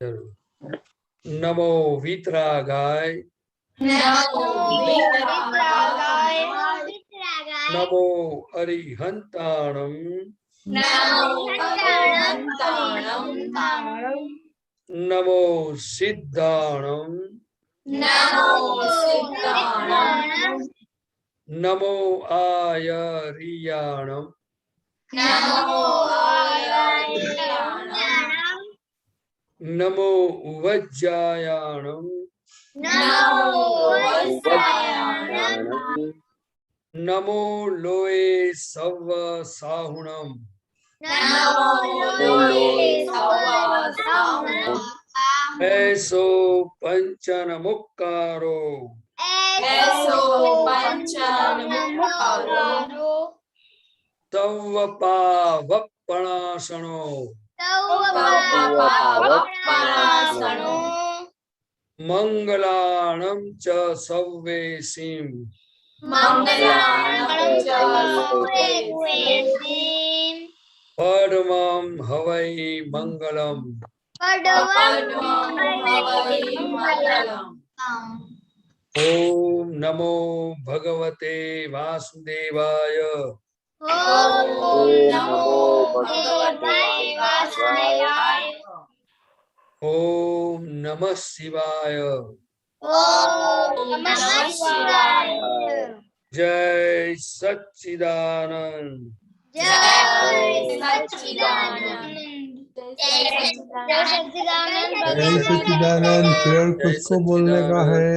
जरूर। नमो वीतरागाय, नमो अरिहंताणम, नमो सिद्धाणम, नमो आयरियाणम, नमो उवज्जायाणम, नमो लोए सव साहुणम, ऐसो पंचन मुक्कारो, तव पावपणासनो, मंगलाणं च सव्वेसिं, परमं हवै मंगलम्। ओम नमो भगवते वासुदेवाय, ओम नमः शिवाय, जय सच्चिदानंद। जय सच्चिदानंद। फिर किसको बोलने का है?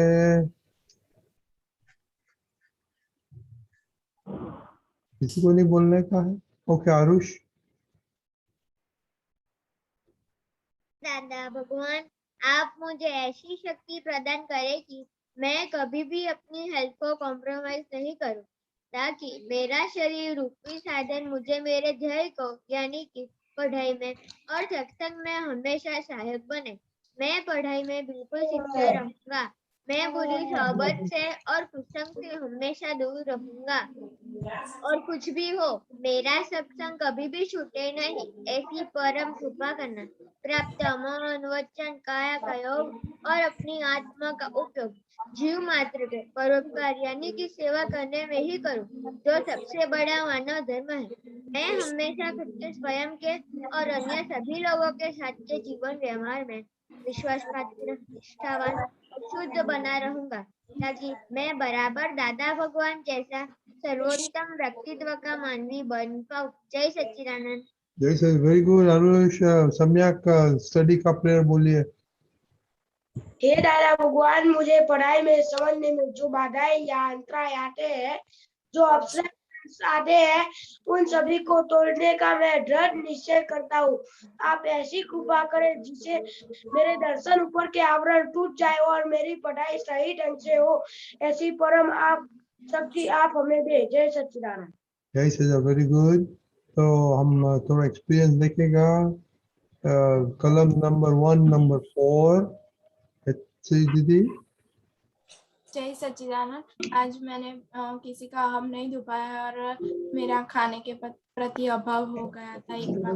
किसी को नहीं बोलने का है? ओके आरुष। दादा भगवान, आप मुझे ऐसी शक्ति प्रदान करें कि मैं कभी भी अपनी हेल्थ को कॉम्प्रोमाइज नहीं करूं, ताकि मेरा शरीर रूपी साधन मुझे मेरे ध्येय को यानी कि पढ़ाई में और सत्संग में हमेशा सहायक बने। मैं पढ़ाई में बिल्कुल सिंसियर रहूंगा। मैं बुरी सोबत से और कुसंग से हमेशा दूर रहूंगा। और कुछ भी हो, मेरा सत्संग कभी भी छूटे नहीं, ऐसी परम कृपा करना। प्राप्त मन वचन काया का योग और अपनी आत्मा का उपयोग जीव मात्र के परोपकार यानी कि सेवा करने में ही करूं, जो सबसे बड़ा मानव धर्म है। मैं हमेशा खुद के स्वयं के और अन्य सभी लोगों के साथ के जीवन व्यवहार में विश्वासपात्र, निष्ठावान और शुद्ध बना रहूंगा, ताकि मैं बराबर दादा भगवान जैसा सर्वोत्तम व्यक्तित्व का मानवी बन पाऊं। जय सच्चिदानंद। जय सर, वेरी गुड आरुष। सम्यक स्टडी का प्रेयर बोलिए। हे दादा भगवान, मुझे पढ़ाई में समझने में जो बाधाएं या अंतराय आते हैं, जो अवसर आते हैं, उन सभी को तोड़ने का मैं दृढ़ निश्चय करता हूँ। आप ऐसी कृपा करें जिससे मेरे दर्शन ऊपर के आवरण टूट जाए और मेरी पढ़ाई सही ढंग से हो। ऐसी परम आप शक्ति आप हमें दे। जय सच्चिदानंद। जय सर, वेरी गुड। तो हम थोड़ा एक्सपीरियंस देखेगा। कलम नंबर 1 नंबर 4 दीदी। जय सच्चिदानंद। आज मैंने किसी का हम नहीं दुपाया और मेरा खाने के प्रति अभाव हो गया था। एक बार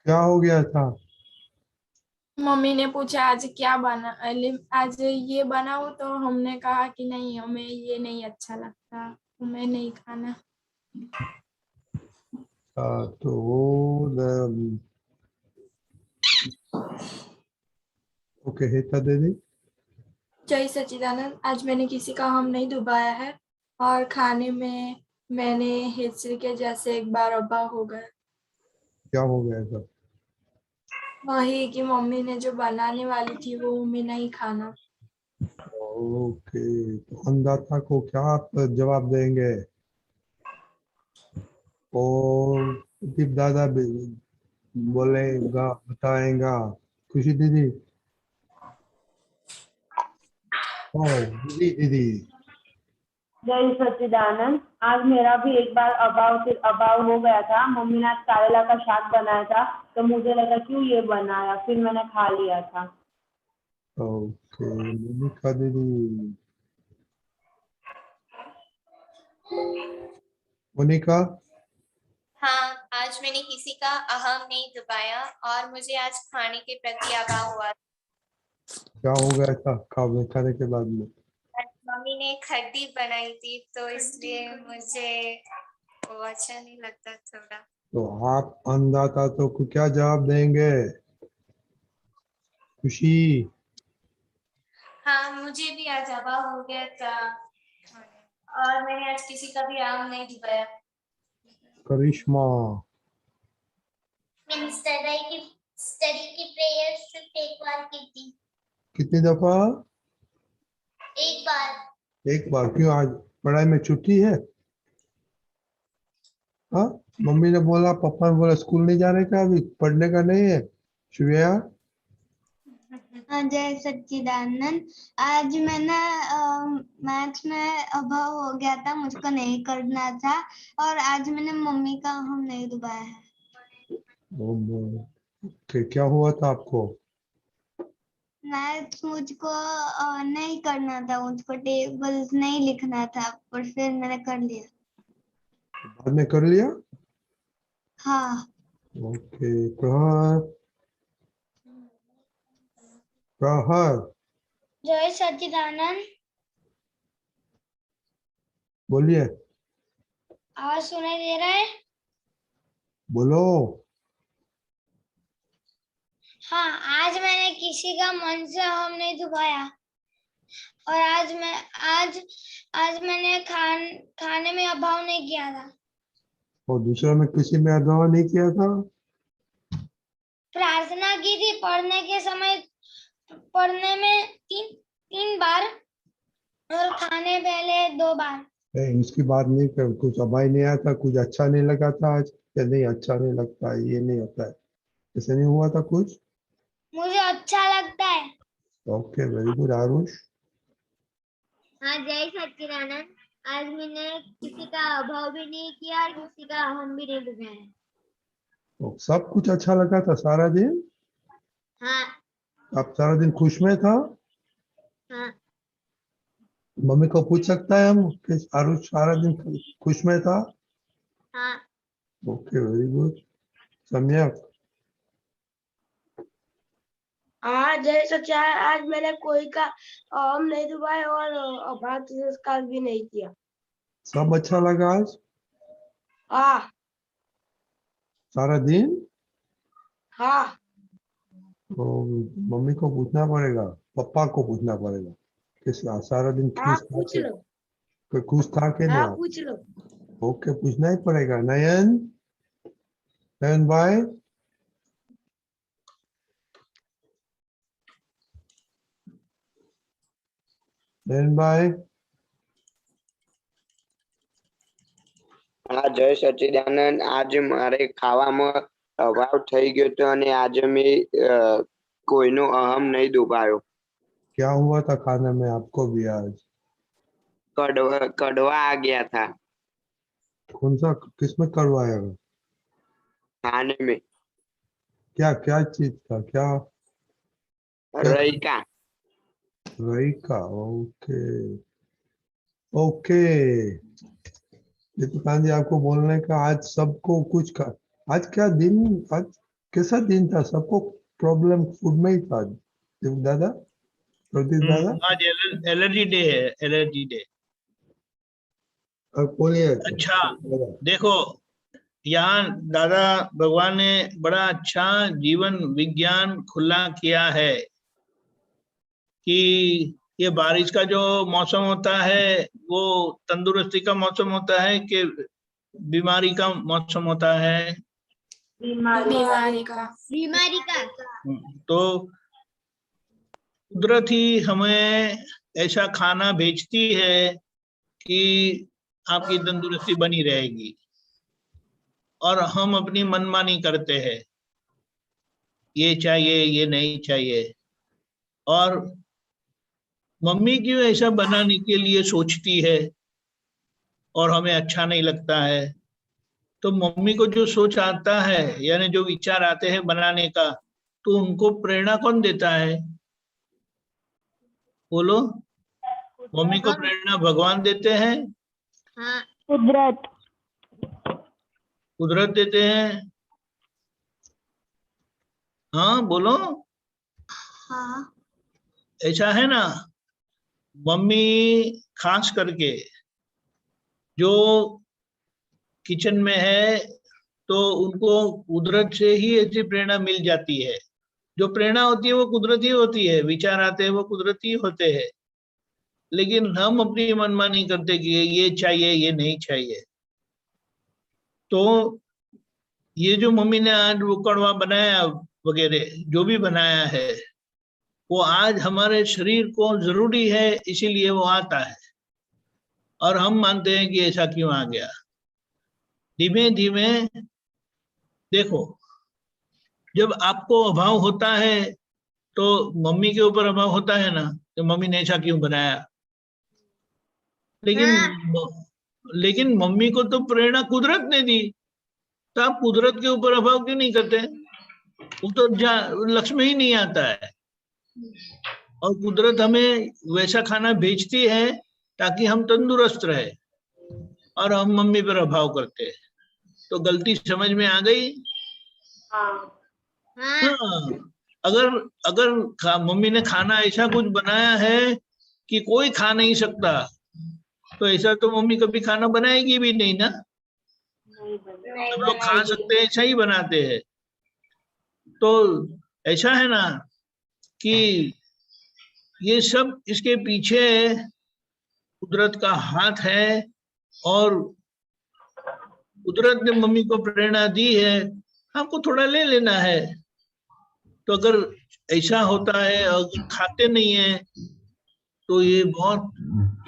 क्या हो गया था? मम्मी ने पूछा आज क्या बना, आज ये बनाओ, तो हमने कहा कि नहीं, हमें ये नहीं अच्छा लगता, हमें नहीं खाना। तो ओके हेता दीदी। जय सच्चिदानंद। आज मैंने किसी का हम नहीं दुबाया है और खाने में मैंने हिस्से के जैसे एक बार अभाव हो गया। क्या हो गया था? वही कि मम्मी ने जो बनाने वाली थी वो हमें नहीं खाना। ओके, तो अन्नदाता को क्या आप जवाब देंगे? और दीप दादा बोलेगा, बताएगा। खुशी दीदी। दीदी। जय सच्चिदानंद। आज मेरा भी एक बार अभाव हो गया था। मम्मी ने आज करेला का साग बनाया था, तो मुझे लगा क्यों ये बनाया, फिर मैंने खा लिया था। ओके, मोनिका दीदी। मोनिका। हाँ, आज मैंने किसी का अहम नहीं दबाया और मुझे आज खाने के प्रति अभाव हुआ। क्या हो गया था खाने के बाद में? मम्मी ने खड्डी बनाई थी तो इसलिए मुझे वो अच्छा नहीं लगता थोड़ा। तो आप अन्नदाता तो को क्या जवाब देंगे? खुशी, हाँ, मुझे भी आज अभाव हो गया था और मैंने आज किसी का भी आम नहीं दबाया। करिश्मा, मैंने स्टडी की प्रेयर सिर्फ एक बार की थी। कितनी दफा? एक बार। एक बार। क्यों, आज पढ़ाई में छुट्टी है? हाँ, मम्मी ने बोला, पापा ने बोला स्कूल नहीं जाने का, अभी पढ़ने का नहीं है। श्रेया, जय सच्चिदानंद। आज मैंने मैथ्स में अभाव हो गया था, मुझको नहीं करना था और आज मैंने मम्मी का हम नहीं दबाया है। क्या हुआ था आपको? मैथ्स मुझको नहीं करना था, मुझको टेबल्स नहीं लिखना था, पर फिर मैंने कर लिया। बाद में कर लिया? हाँ। ओके। प्रहर, प्रहर, जय सच्चिदानंद। बोलिए, आवाज सुनाई दे रहा है? बोलो। हाँ, आज मैंने किसी का मन से हम नहीं दुखाया और आज मैंने खाने में अभाव नहीं किया था। और दूसरा में किसी में अगवा नहीं किया था? प्रार्थना की थी पढ़ने के समय, पढ़ने में तीन बार और खाने पहले 2 बार। नहीं, उसकी बात नहीं कर, कुछ अभाई नहीं आया था, कुछ अच्छा नहीं लगा था आज? या नहीं अच्छा नहीं लगता है, ये नहीं होता है, ऐसे नहीं हुआ था कुछ? मुझे अच्छा लगता है। Okay, very good. आरुष, हाँ, जय सच्चिदानंद। आज मैंने किसी का अभाव भी नहीं किया और किसी का हम भी नहीं दुखाया। तो सब कुछ अच्छा लगा था सारा दिन? हाँ। आप सारा दिन खुश में था? हाँ। मम्मी को पूछ सकता है हम कि आरुष सारा दिन खुश में था? हाँ। Okay, very good. सम्यक, हाँ जय सच्चिदानंद। आज मैंने कोई का हम नहीं दबाया और अभाव तिरस्कार भी नहीं किया। सब अच्छा लगा आज हाँ। सारा दिन? हाँ। तो मम्मी को पूछना पड़ेगा, पापा को पूछना पड़ेगा कि सारा दिन हाँ खुश था पूछ कि लो। खुश था कि नहीं हाँ आज? पूछ लो। ओके, पूछना ही पड़ेगा। नयन, नयन भाई, नयन भाई, હા જય સચ્ચિદાનંદ. આજે મારે ખાવામાં અભાવ થઈ ગયો હતો અને આજે મેં કોઈનો અહમ નહીં દુભાયો. क्या हुआ था खाने में आपको भी आज? કડવા आ गया था कौन सा, किसमें करवाया? खाने में. क्या क्या चीज था, क्या क्या? रईका. रई का? Okay, okay. दीपिका जी, आपको बोलने का, आज सबको कुछ का, आज क्या दिन, आज कैसा दिन था? सबको प्रॉब्लम फूड में ही था। दादा, प्रदीप दादा, आज एलर्जी डे है, एलर्जी डे। और बोलिए। अच्छा देखो, यहाँ दादा भगवान ने बड़ा अच्छा जीवन विज्ञान खुला किया है कि ये बारिश का जो मौसम होता है वो तंदुरुस्ती का मौसम होता है कि बीमारी का मौसम होता है? बीमारी का। बीमारी का। तो कुदरत ही हमें ऐसा खाना भेजती है कि आपकी तंदुरुस्ती बनी रहेगी और हम अपनी मनमानी करते हैं, ये चाहिए ये नहीं चाहिए। और मम्मी क्यों ऐसा बनाने के लिए सोचती है और हमें अच्छा नहीं लगता है? तो मम्मी को जो सोच आता है यानी जो विचार आते हैं बनाने का, तो उनको प्रेरणा कौन देता है? बोलो। मम्मी को प्रेरणा भगवान देते हैं? हाँ। कुदरत। कुदरत देते हैं। हाँ बोलो। हाँ। ऐसा है ना, मम्मी खास करके जो किचन में है तो उनको कुदरत से ही ऐसी प्रेरणा मिल जाती है। जो प्रेरणा होती है वो कुदरती होती है, विचार आते हैं वो कुदरती होते हैं, लेकिन हम अपनी मनमानी करते कि ये चाहिए ये नहीं चाहिए। तो ये जो मम्मी ने आज वो कड़वा बनाया वगैरह जो भी बनाया है, वो आज हमारे शरीर को जरूरी है, इसीलिए वो आता है। और हम मानते हैं कि ऐसा क्यों आ गया। धीमे धीमे देखो, जब आपको अभाव होता है तो मम्मी के ऊपर अभाव होता है ना, तो मम्मी ने ऐसा क्यों बनाया। लेकिन लेकिन मम्मी को तो प्रेरणा कुदरत ने दी, तो आप कुदरत के ऊपर अभाव क्यों नहीं करते। वो तो लक्ष्य में ही नहीं आता है। और कुदरत हमें वैसा खाना भेजती है ताकि हम तंदुरुस्त रहे, और हम मम्मी पर अभाव करते हैं। तो गलती समझ में आ गई। हाँ, अगर अगर मम्मी ने खाना ऐसा कुछ बनाया है कि कोई खा नहीं सकता, तो ऐसा तो मम्मी कभी खाना बनाएगी भी नहीं ना। सब लोग खा सकते हैं, ऐसा ही बनाते हैं। तो ऐसा है ना कि ये सब इसके पीछे कुदरत का हाथ है, और कुदरत ने मम्मी को प्रेरणा दी है, हमको थोड़ा ले लेना है। तो अगर ऐसा होता है, अगर खाते नहीं है, तो ये बहुत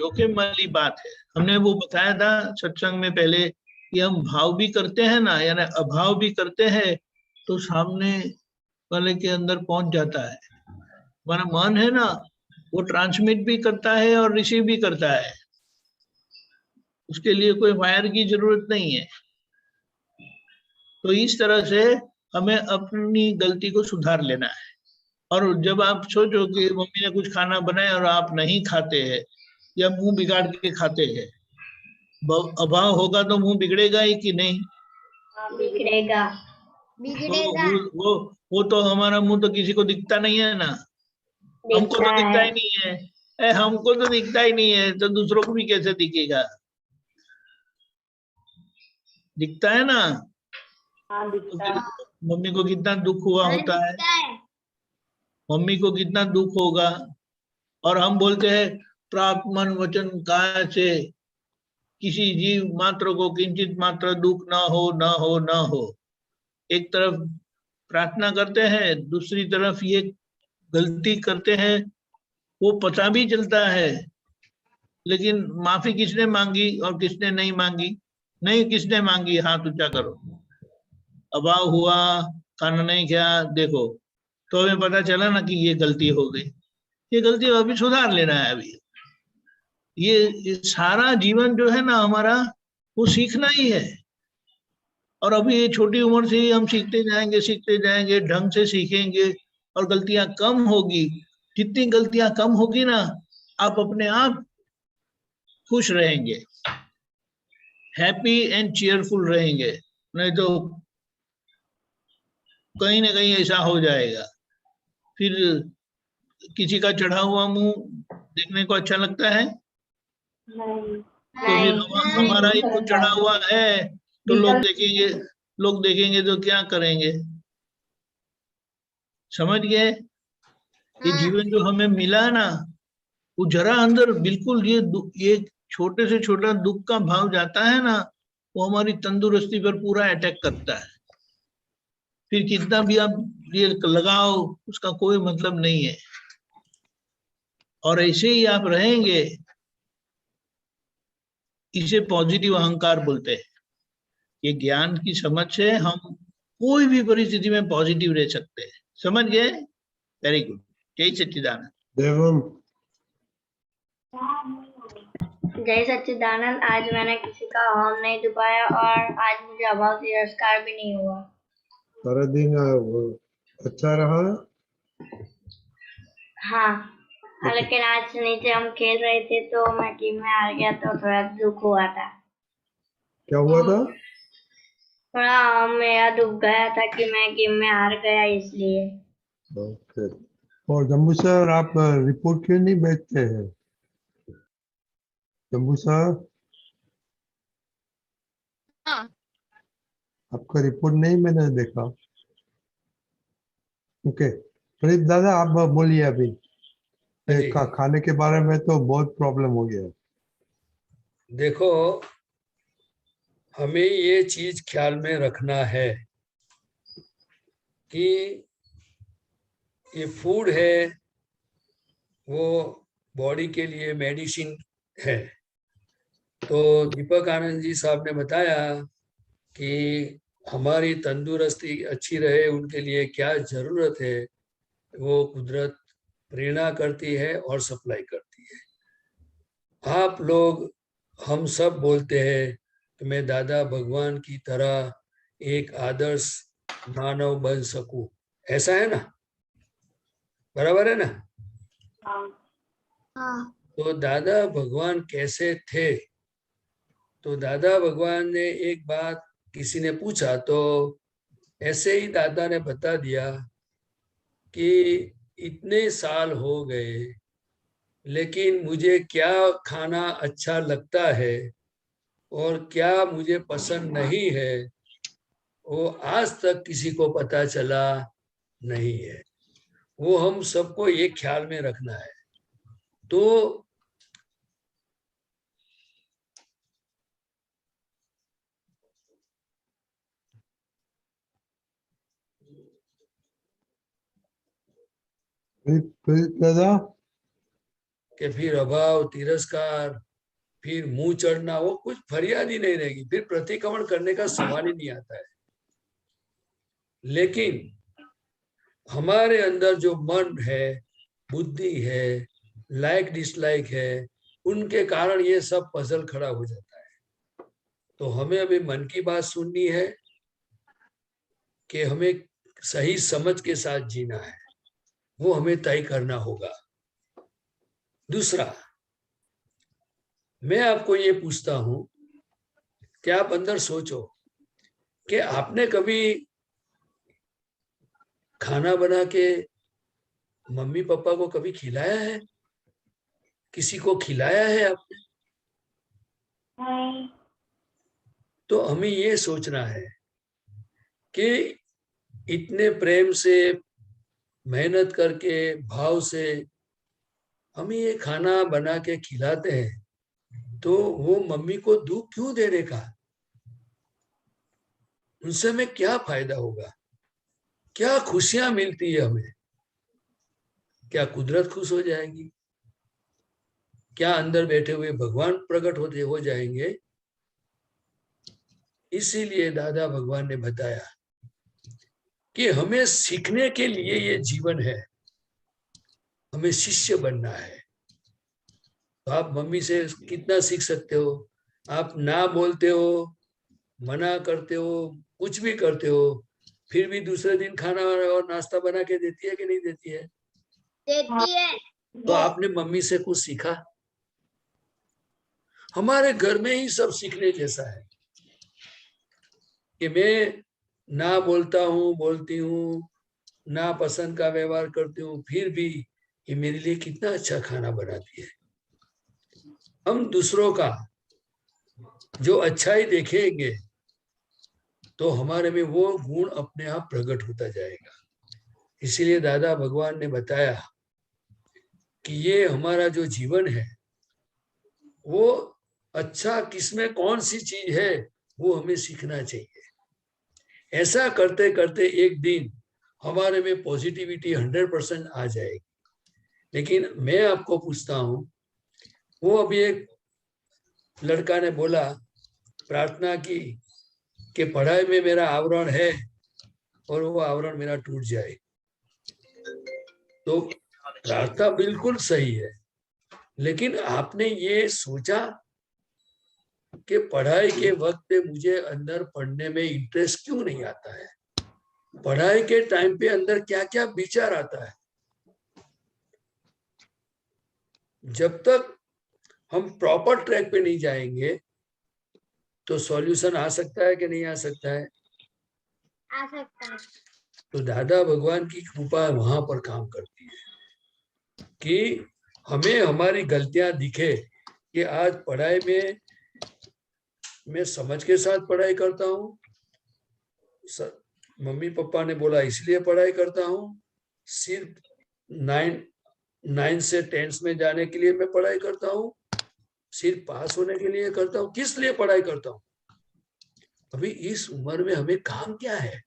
जोखिम वाली बात है। हमने वो बताया था सत्संग में पहले कि हम भाव भी करते हैं ना, यानी अभाव भी करते हैं, तो सामने वाले के अंदर पहुंच जाता है। हमारा मन है ना, वो ट्रांसमिट भी करता है और रिसीव भी करता है। उसके लिए कोई वायर की जरूरत नहीं है। तो इस तरह से हमें अपनी गलती को सुधार लेना है। और जब आप सोचो कि मम्मी ने कुछ खाना बनाया और आप नहीं खाते हैं या मुंह बिगाड़ के खाते हैं, अभाव होगा तो मुंह बिगड़ेगा ही कि नहीं। बिगड़ेगा तो बिगड़ेगा। वो तो हमारा मुंह तो किसी को दिखता नहीं है ना। हमको तो दिखता ही नहीं है। हमको तो दिखता ही नहीं है, तो दूसरों को भी कैसे दिखेगा। दिखता है ना। तो फिर मम्मी को कितना दुख हुआ होता है, मम्मी को कितना दुख होगा। और हम बोलते हैं प्राप्त मन वचन काया से किसी जीव मात्र को किंचित मात्र दुख ना हो ना हो ना हो। एक तरफ प्रार्थना करते हैं, दूसरी तरफ ये गलती करते हैं, वो पता भी चलता है, लेकिन माफी किसने मांगी और किसने नहीं मांगी। नहीं, किसने मांगी, हाथ ऊंचा करो। अभाव हुआ, खाना नहीं खाया, देखो तो हमें पता चला ना कि ये गलती हो गई। ये गलती अभी सुधार लेना है। अभी ये सारा जीवन जो है ना हमारा, वो सीखना ही है। और अभी ये छोटी उम्र से ही हम सीखते जाएंगे, ढंग से सीखेंगे और गलतियां कम होगी। जितनी गलतियां कम होगी ना, आप अपने आप खुश रहेंगे, हैप्पी एंड चीयरफुल रहेंगे। नहीं तो कहीं ना कहीं ऐसा हो जाएगा, फिर किसी का चढ़ा हुआ मुंह देखने को अच्छा लगता है। तो फिर हमारा ही कुछ चढ़ा हुआ है, तो लोग देखेंगे तो क्या करेंगे। समझ गए। ये जीवन जो हमें मिला ना, वो जरा अंदर बिल्कुल ये छोटे से छोटा दुख का भाव जाता है ना, वो हमारी तंदुरुस्ती पर पूरा अटैक करता है। फिर कितना भी आप ये लगाओ, उसका कोई मतलब नहीं है। और ऐसे ही आप रहेंगे, इसे पॉजिटिव अहंकार बोलते हैं। ये ज्ञान की समझ से हम कोई भी परिस्थिति में पॉजिटिव रह सकते हैं। समझ गए। Very good. जय सच्चिदानंद। देवम। जय सच्चिदानंद। आज मैंने किसी का हॉर्न नहीं दबाया और आज मुझे अभाव तिरस्कार भी नहीं हुआ। सारा दिन अच्छा रहा। हाँ, लेकिन आज नीचे हम खेल रहे थे तो मैं टीम में हार गया, तो थोड़ा दुख हुआ था। क्या हुआ था? थोड़ा मेरा दुख गया था कि मैं गेम में हार गया इसलिए। ओके। और जम्बू सर, आप रिपोर्ट क्यों नहीं भेजते हैं? जम्बू सर, हाँ। आपका रिपोर्ट नहीं मैंने देखा। ओके, प्रदीप दादा आप बोलिए अभी। हाँ जी। खाने के बारे में तो बहुत प्रॉब्लम हो गया है। देखो, हमें ये चीज ख्याल में रखना है कि ये फूड है वो बॉडी के लिए मेडिसिन है। तो दीपक आनंद जी साहब ने बताया कि हमारी तंदुरुस्ती अच्छी रहे उनके लिए क्या जरूरत है, वो कुदरत प्रेरणा करती है और सप्लाई करती है। आप लोग, हम सब बोलते हैं कि मैं दादा भगवान की तरह एक आदर्श मानव बन सकूं, ऐसा है ना? बराबर है ना? हाँ। तो दादा भगवान कैसे थे? तो दादा भगवान ने एक बात किसी ने पूछा तो ऐसे ही दादा ने बता दिया कि इतने साल हो गए लेकिन मुझे क्या खाना अच्छा लगता है और क्या मुझे पसंद नहीं है वो आज तक किसी को पता चला नहीं है। वो हम सबको ये ख्याल में रखना है। तो प्रदीप दादा, कि फिर अभाव, तिरस्कार, फिर मुंह चढ़ना, वो कुछ फरियाद ही नहीं रहेगी, फिर प्रतिक्रमण करने का सवाल ही नहीं आता है। लेकिन हमारे अंदर जो मन है, बुद्धि है, लाइक डिसलाइक है, उनके कारण ये सब पजल खड़ा हो जाता है। तो हमें अभी मन की बात सुननी है कि हमें सही समझ के साथ जीना है, वो हमें तय करना होगा। दूसरा, मैं आपको ये पूछता हूं कि आप अंदर सोचो कि आपने कभी खाना बना के मम्मी पापा को कभी खिलाया है? किसी को खिलाया है आपने? नहीं। तो हमें ये सोचना है कि इतने प्रेम से, मेहनत करके, भाव से हम ये खाना बना के खिलाते हैं, तो वो मम्मी को दुख क्यों देने का? उनसे हमें क्या फायदा होगा? क्या खुशियां मिलती है हमें? क्या कुदरत खुश हो जाएगी? क्या अंदर बैठे हुए भगवान प्रकट होते हो जाएंगे? इसीलिए दादा भगवान ने बताया कि हमें सीखने के लिए ये जीवन है, हमें शिष्य बनना है। तो आप मम्मी से कितना सीख सकते हो? आप ना बोलते हो, मना करते हो, कुछ भी करते हो, फिर भी दूसरे दिन खाना और नाश्ता बना के देती है कि नहीं देती है? देती है। तो आपने मम्मी से कुछ सीखा? हमारे घर में ही सब सीखने जैसा है कि मैं ना बोलता हूँ, बोलती हूँ, ना पसंद का व्यवहार करती हूँ, फिर भी ये मेरे लिए कितना अच्छा खाना बनाती है। हम दूसरों का जो अच्छाई देखेंगे तो हमारे में वो गुण अपने आप प्रकट होता जाएगा। इसीलिए दादा भगवान ने बताया कि ये हमारा जो जीवन है वो अच्छा किसमें कौन सी चीज है वो हमें सीखना चाहिए। ऐसा करते करते एक दिन हमारे में पॉजिटिविटी 100% आ जाएगी। लेकिन मैं आपको पूछता हूं, वो अभी एक लड़का ने बोला, प्रार्थना की कि पढ़ाई में मेरा आवरण है और वो आवरण मेरा टूट जाए। तो प्रार्थना बिल्कुल सही है, लेकिन आपने ये सोचा कि पढ़ाई के वक्त पे मुझे अंदर पढ़ने में इंटरेस्ट क्यों नहीं आता है? पढ़ाई के टाइम पे अंदर क्या क्या विचार आता है? जब तक हम प्रॉपर ट्रैक पे नहीं जाएंगे तो सॉल्यूशन आ सकता है कि नहीं आ सकता है? आ सकता है। तो दादा भगवान की कृपा वहां पर काम करती है कि हमें हमारी गलतियां दिखे कि आज पढ़ाई में मैं समझ के साथ पढ़ाई करता हूँ, मम्मी पापा ने बोला इसलिए पढ़ाई करता हूँ, सिर्फ 9 से 10 में जाने के लिए मैं पढ़ाई करता हूँ, सिर्फ पास होने के लिए करता हूँ, किस लिए पढ़ाई करता हूँ? अभी इस उम्र में हमें काम क्या है?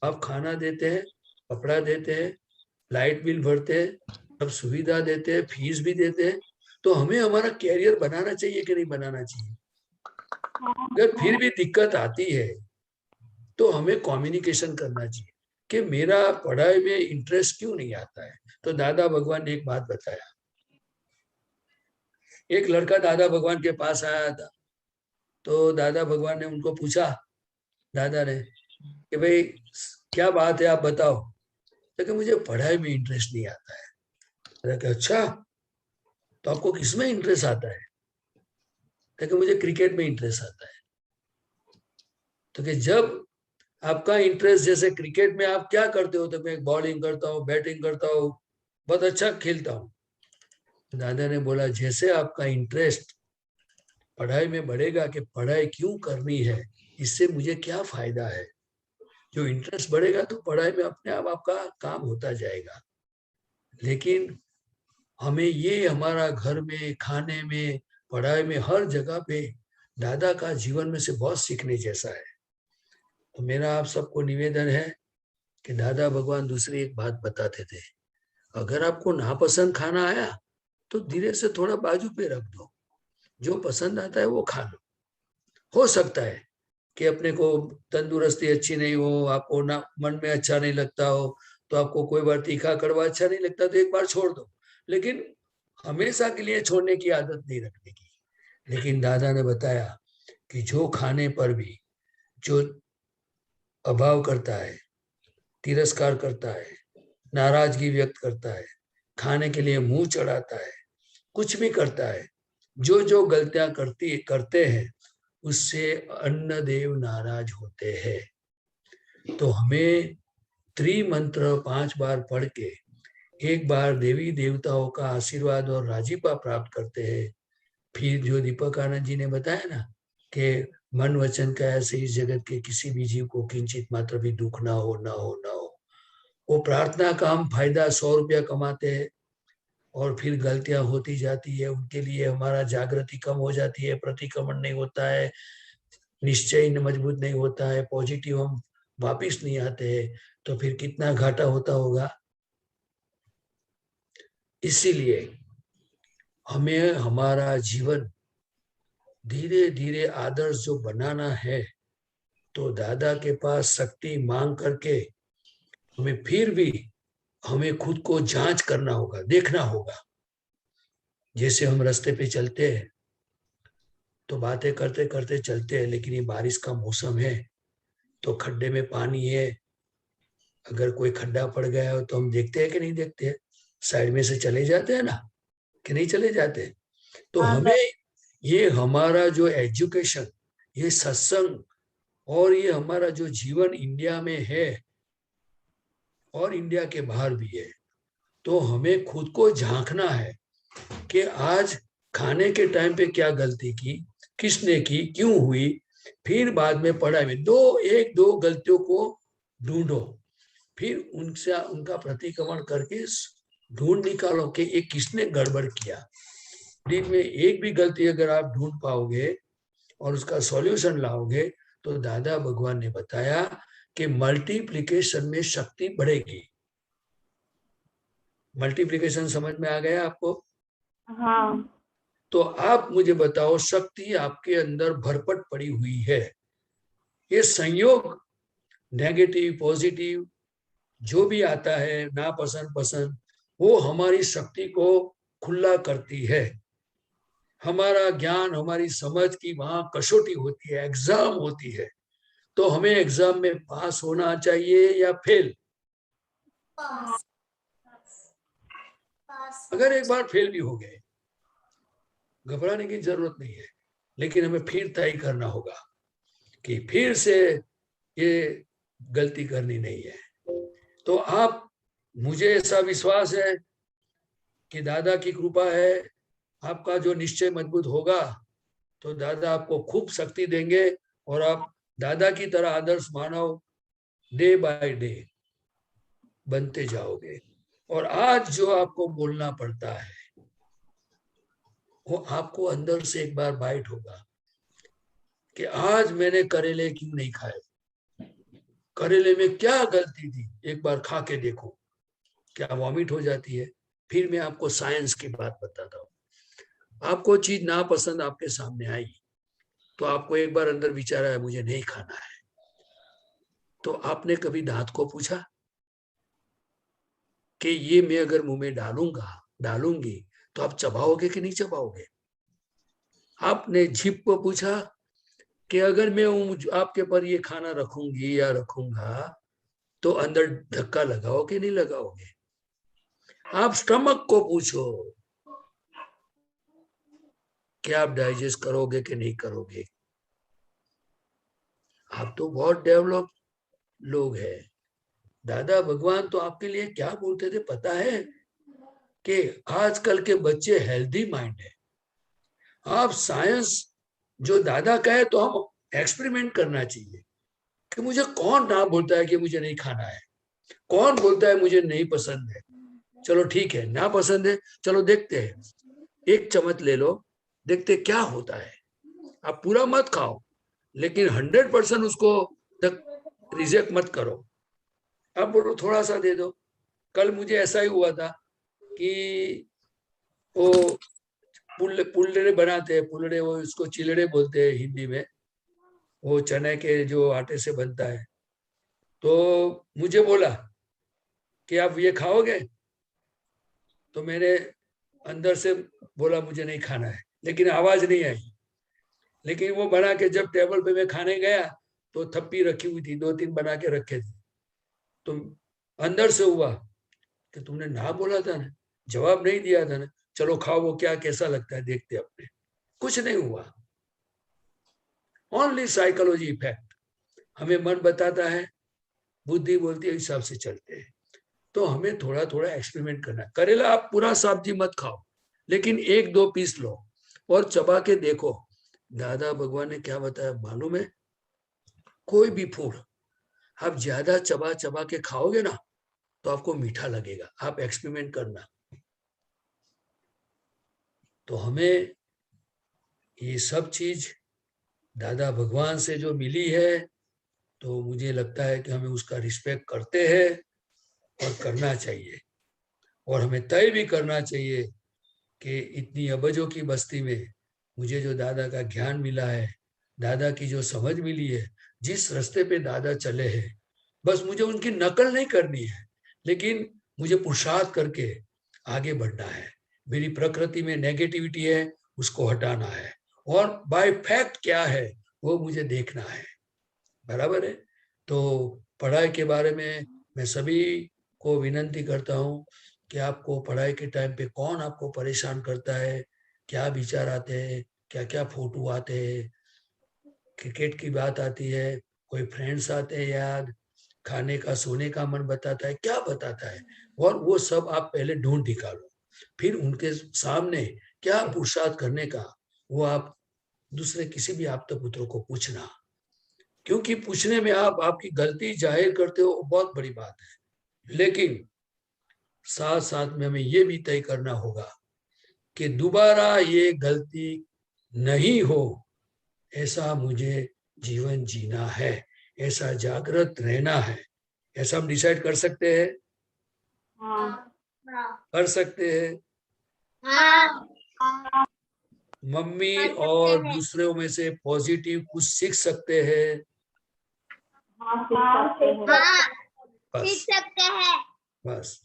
आप खाना देते हैं, कपड़ा देते हैं, लाइट बिल भरते हैं, सब सुविधा देते हैं, फीस भी देते हैं, तो हमें हमारा कैरियर बनाना चाहिए कि नहीं बनाना चाहिए? अगर फिर भी दिक्कत आती है तो हमें कम्युनिकेशन करना चाहिए कि मेरा पढ़ाई में इंटरेस्ट क्यों नहीं आता है। तो दादा भगवान ने एक बात बताया। एक लड़का दादा भगवान के पास आया था, तो दादा भगवान ने उनको पूछा, दादा ने, कि भाई क्या बात है, आप बताओ। तो कि मुझे पढ़ाई में इंटरेस्ट नहीं आता है। कि अच्छा, तो आपको किसमें इंटरेस्ट आता है? तो कि मुझे क्रिकेट में इंटरेस्ट आता है। तो कि जब आपका इंटरेस्ट, जैसे क्रिकेट में आप क्या करते हो? तो मैं बॉलिंग करता हूँ, बैटिंग करता हूँ, बहुत अच्छा खेलता हूँ। दादा ने बोला जैसे आपका इंटरेस्ट पढ़ाई में बढ़ेगा कि पढ़ाई क्यों करनी है, इससे मुझे क्या फायदा है, जो इंटरेस्ट बढ़ेगा तो पढ़ाई में अपने आप आपका काम होता जाएगा। लेकिन हमें ये हमारा घर में, खाने में, पढ़ाई में, हर जगह पे दादा का जीवन में से बहुत सीखने जैसा है। तो मेरा आप सबको निवेदन है कि दादा भगवान दूसरी एक बात बताते थे, अगर आपको नापसंद खाना आया तो धीरे से थोड़ा बाजू पे रख दो, जो पसंद आता है वो खा लो। हो सकता है कि अपने को तंदुरुस्ती अच्छी नहीं हो, आपको ना मन में अच्छा नहीं लगता हो, तो आपको कोई बार तीखा कड़वा अच्छा नहीं लगता तो एक बार छोड़ दो, लेकिन हमेशा के लिए छोड़ने की आदत नहीं रखने की। लेकिन दादा ने बताया कि जो खाने पर भी जो अभाव करता है, तिरस्कार करता है, नाराजगी व्यक्त करता है, खाने के लिए मुंह चढ़ाता है, कुछ भी करता है, जो जो गलतियां करते हैं, उससे अन्न देव नाराज होते हैं। तो हमें त्रिमंत्र 5 बार पढ़ के एक बार देवी देवताओं का आशीर्वाद और राजीपा प्राप्त करते हैं। फिर जो दीपक आनंद जी ने बताया ना कि मन वचन का ऐसे इस जगत के किसी भी जीव को किंचित मात्र भी दुख ना हो, ना हो, ना हो। वो प्रार्थना का हम फायदा 100 रुपया कमाते हैं और फिर गलतियां होती जाती है, उनके लिए हमारा जागृति कम हो जाती है, प्रतिक्रमण नहीं होता है, निश्चय मजबूत नहीं होता है, पॉजिटिव हम वापिस नहीं आते हैं, तो फिर कितना घाटा होता होगा। इसीलिए हमें हमारा जीवन धीरे धीरे आदर्श जो बनाना है, तो दादा के पास शक्ति मांग करके हमें फिर भी हमें खुद को जांच करना होगा, देखना होगा। जैसे हम रास्ते पे चलते हैं तो बातें करते करते चलते हैं, लेकिन ये बारिश का मौसम है तो खड्डे में पानी है, अगर कोई खड्डा पड़ गया हो तो हम देखते हैं कि नहीं देखते हैं, साइड में से चले जाते हैं ना, कि नहीं चले जाते। तो हमें ये हमारा जो एजुकेशन, ये सत्संग और ये हमारा जो जीवन इंडिया में है और इंडिया के बाहर भी है, तो हमें खुद को झांकना है कि आज खाने के टाइम पे क्या गलती की, किसने की, क्यों हुई। फिर बाद में पढ़ाई में 1-2 गलतियों को ढूंढो, फिर उनसे उनका प्रतिक्रमण करके ढूंढ निकालो कि एक किसने गड़बड़ किया। दिन में एक भी गलती अगर आप ढूंढ पाओगे और उसका सॉल्यूशन लाओगे, तो दादा भगवान ने बताया कि मल्टीप्लिकेशन में शक्ति बढ़ेगी। मल्टीप्लिकेशन समझ में आ गया आपको? हाँ। तो आप मुझे बताओ, शक्ति आपके अंदर भरपट पड़ी हुई है, ये संयोग नेगेटिव पॉजिटिव जो भी आता है, नापसंद पसंद, वो हमारी शक्ति को खुला करती है। हमारा ज्ञान, हमारी समझ की वहां कसौटी होती है, एग्जाम होती है। तो हमें एग्जाम में पास होना चाहिए या फेल? अगर एक बार फेल भी हो गए, घबराने की जरूरत नहीं है, लेकिन हमें फिर तय करना होगा कि फिर से ये गलती करनी नहीं है। तो आप, मुझे ऐसा विश्वास है कि दादा की कृपा है, आपका जो निश्चय मजबूत होगा तो दादा आपको खूब शक्ति देंगे और आप दादा की तरह आदर्श मानव डे बाय डे बनते जाओगे। और आज जो आपको बोलना पड़ता है वो आपको अंदर से एक बार बाइट होगा कि आज मैंने करेले क्यों नहीं खाए, करेले में क्या गलती थी, एक बार खा के देखो, क्या वॉमिट हो जाती है। फिर मैं आपको साइंस की बात बताता हूँ। आपको चीज नापसंद आपके सामने आई तो आपको एक बार अंदर विचार आया मुझे नहीं खाना है, तो आपने कभी दांत को पूछा कि ये मैं अगर मुंह में डालूंगी तो आप चबाओगे कि नहीं चबाओगे? आपने जीभ को पूछा कि अगर मैं आपके पर ये खाना रखूंगी या रखूंगा तो अंदर धक्का लगाओ कि नहीं लगाओगे? आप स्टमक को पूछो कि आप डाइजेस्ट करोगे कि नहीं करोगे। आप तो बहुत डेवलप लोग हैं। दादा भगवान तो आपके लिए क्या बोलते थे पता है? कि आजकल के बच्चे हेल्दी माइंड है। आप साइंस जो दादा कहे तो हम एक्सपेरिमेंट करना चाहिए कि मुझे कौन ना बोलता है कि मुझे नहीं खाना है, कौन बोलता है मुझे नहीं पसंद है। चलो ठीक है, ना पसंद है, चलो देखते हैं, एक चम्मच ले लो, देखते क्या होता है। आप पूरा मत खाओ लेकिन 100% उसको तक रिजेक्ट मत करो। आप बोलो थोड़ा सा दे दो। कल मुझे ऐसा ही हुआ था कि वो पुलड़े बनाते हैं, पुलड़े, वो इसको चिलड़े बोलते हैं हिंदी में, वो चने के जो आटे से बनता है। तो मुझे बोला कि आप ये खाओगे, तो मैंने अंदर से बोला मुझे नहीं खाना है, लेकिन आवाज नहीं आई। लेकिन वो बना के जब टेबल पे मैं खाने गया तो थप्पी रखी हुई थी, 2-3 बना के रखे थे। तो अंदर से हुआ कि तुमने ना बोला था ना, जवाब नहीं दिया था ना, चलो खाओ, वो क्या कैसा लगता है देखते अपने। कुछ नहीं हुआ। Only psychology effect. हमें मन बताता है, बुद्धि बोलती है, हिसाब से चलते हैं। तो हमें थोड़ा थोड़ा एक्सपेरिमेंट करना है। करेला आप पूरा सब्जी मत खाओ, लेकिन 1-2 पीस लो और चबा के देखो। दादा भगवान ने क्या बताया मालूम है? कोई भी फूड आप ज्यादा चबा चबा के खाओगे ना तो आपको मीठा लगेगा। आप एक्सपेरिमेंट करना। तो हमें ये सब चीज दादा भगवान से जो मिली है, तो मुझे लगता है कि हमें उसका रिस्पेक्ट करते हैं और करना चाहिए। और हमें तय भी करना चाहिए कि इतनी अबजों की बस्ती में मुझे जो दादा का ज्ञान मिला है, दादा की जो समझ मिली है, जिस रास्ते पे दादा चले हैं, बस मुझे उनकी नकल नहीं करनी है, लेकिन मुझे पुरुषार्थ करके आगे बढ़ना है। मेरी प्रकृति में नेगेटिविटी है, उसको हटाना है, और बाय फैक्ट क्या है वो मुझे देखना है। बराबर है? तो पढ़ाई के बारे में मैं सभी को विनंती करता हूँ कि आपको पढ़ाई के टाइम पे कौन आपको परेशान करता है, क्या विचार आते हैं, क्या क्या फोटो आते हैं, क्रिकेट की बात आती है, कोई फ्रेंड्स आते हैं याद, खाने का सोने का मन बताता है, क्या बताता है, और वो सब आप पहले ढूंढ निकालो। फिर उनके सामने क्या पुरुषार्थ करने का, वो आप दूसरे किसी भी आपता पुत्र को पूछना। क्योंकि पूछने में आप आपकी गलती जाहिर करते हो, बहुत बड़ी बात है। लेकिन साथ साथ में हमें ये भी तय करना होगा कि दोबारा ये गलती नहीं हो, ऐसा मुझे जीवन जीना है, ऐसा जागृत रहना है। ऐसा हम डिसाइड कर सकते हैं? कर सकते हैं। मम्मी और दूसरों में से पॉजिटिव कुछ सीख सकते हैं। सीख सकते हैं। बस।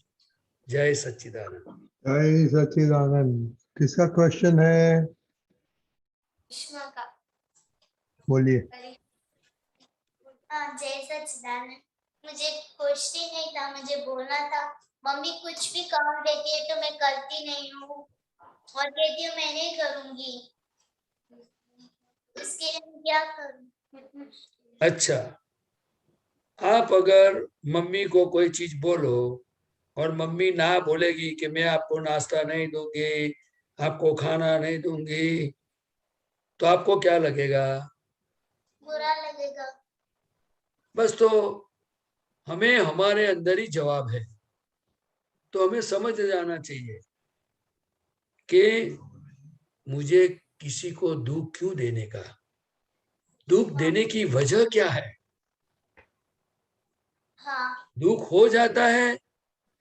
जय सच्चिदानंद। जय सच्चिदानंद। किसका क्वेश्चन है? बोलिए। जय सच्चिदानंद। मुझे क्वेश्चन नहीं था, मुझे बोलना था। मम्मी कुछ भी काम देती है तो मैं करती नहीं हूँ और कहती हूँ मैं नहीं करूँगी, इसके लिए मैं क्या करूँ? अच्छा, आप अगर मम्मी को कोई चीज बोलो और मम्मी ना बोलेगी कि मैं आपको नाश्ता नहीं दूंगी, आपको खाना नहीं दूंगी, तो आपको क्या लगेगा? बुरा लगेगा। बस तो हमें हमारे अंदर ही जवाब है, तो हमें समझ जाना चाहिए कि मुझे किसी को दुख क्यों देने का, दुख देने की वजह क्या है। हाँ दुख हो जाता है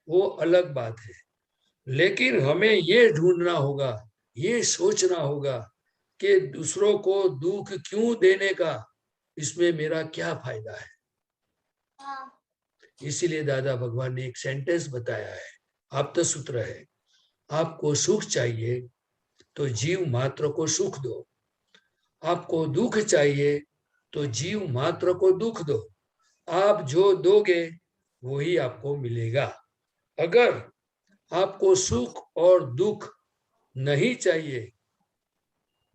वो अलग बात है, लेकिन हमें ये ढूंढना होगा, ये सोचना होगा कि दूसरों को दुख क्यों देने का, इसमें मेरा क्या फायदा है। हाँ इसीलिए दादा भगवान ने एक सेंटेंस बताया है, आप्त सूत्र है, आपको सुख चाहिए तो जीव मात्र को सुख दो, आपको दुख चाहिए तो जीव मात्र को दुख दो। आप जो दोगे वही आपको मिलेगा। अगर आपको सुख और दुख नहीं चाहिए,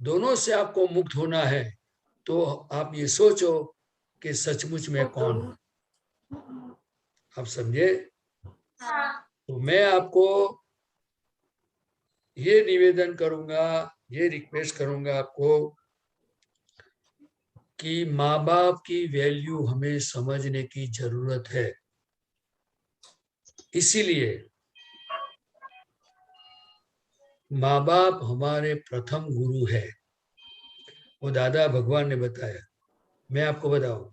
दोनों से आपको मुक्त होना है, तो आप ये सोचो कि सचमुच में कौन हूं। आप समझे? हाँ तो मैं आपको ये निवेदन करूंगा, ये रिक्वेस्ट करूंगा आपको कि माँ बाप की वैल्यू हमें समझने की जरूरत है। इसीलिए माँ बाप हमारे प्रथम गुरु है, वो दादा भगवान ने बताया। मैं आपको बताऊं,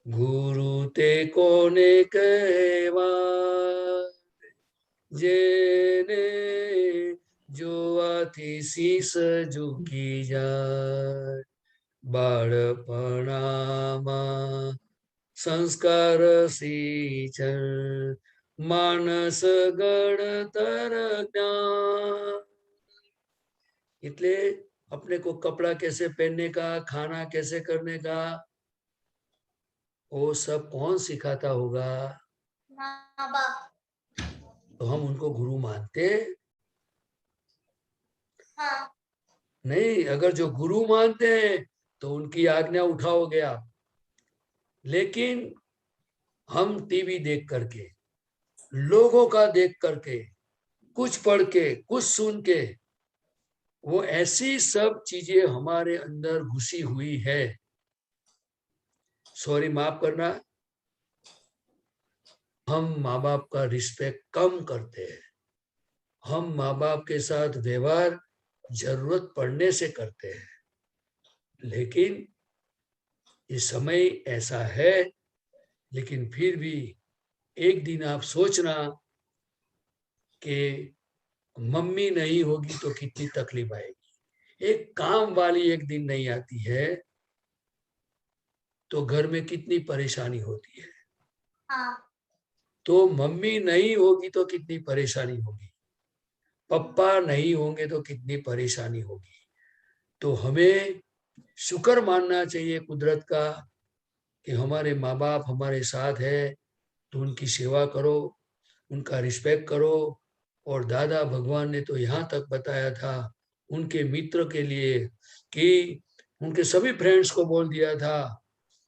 गुरु ते कोने कहवा जेने જોવાથી શીશ ઝૂકી જાય, બાળપણામાં સંસ્કાર સિંચન માનસ ગણતર જ્ઞાન। એટલે अपने को कपड़ा कैसे पहनने का, खाना कैसे करने का, वो सब कौन सिखाता होगा? माँ बाप। तो हम उनको गुरु मानते हाँ नहीं। अगर जो गुरु मानते हैं तो उनकी आज्ञा उठाओगे आप, लेकिन हम टीवी देख करके, लोगों का देख करके, कुछ पढ़ के, कुछ सुन के, वो ऐसी सब चीजें हमारे अंदर घुसी हुई है। सॉरी, माफ करना, हम माँ बाप का रिस्पेक्ट कम करते हैं। हम माँ बाप के साथ व्यवहार जरूरत पड़ने से करते हैं, लेकिन ये समय ऐसा है। लेकिन फिर भी एक दिन आप सोचना कि मम्मी नहीं होगी तो कितनी तकलीफ आएगी। एक काम वाली एक दिन नहीं आती है तो घर में कितनी परेशानी होती है। हाँ तो मम्मी नहीं होगी तो कितनी परेशानी होगी, पप्पा नहीं होंगे तो कितनी परेशानी होगी। तो हमें शुक्र मानना चाहिए कुदरत का कि हमारे माँ बाप हमारे साथ है, तो उनकी सेवा करो, उनका रिस्पेक्ट करो। और दादा भगवान ने तो यहाँ तक बताया था उनके मित्र के लिए कि उनके सभी फ्रेंड्स को बोल दिया था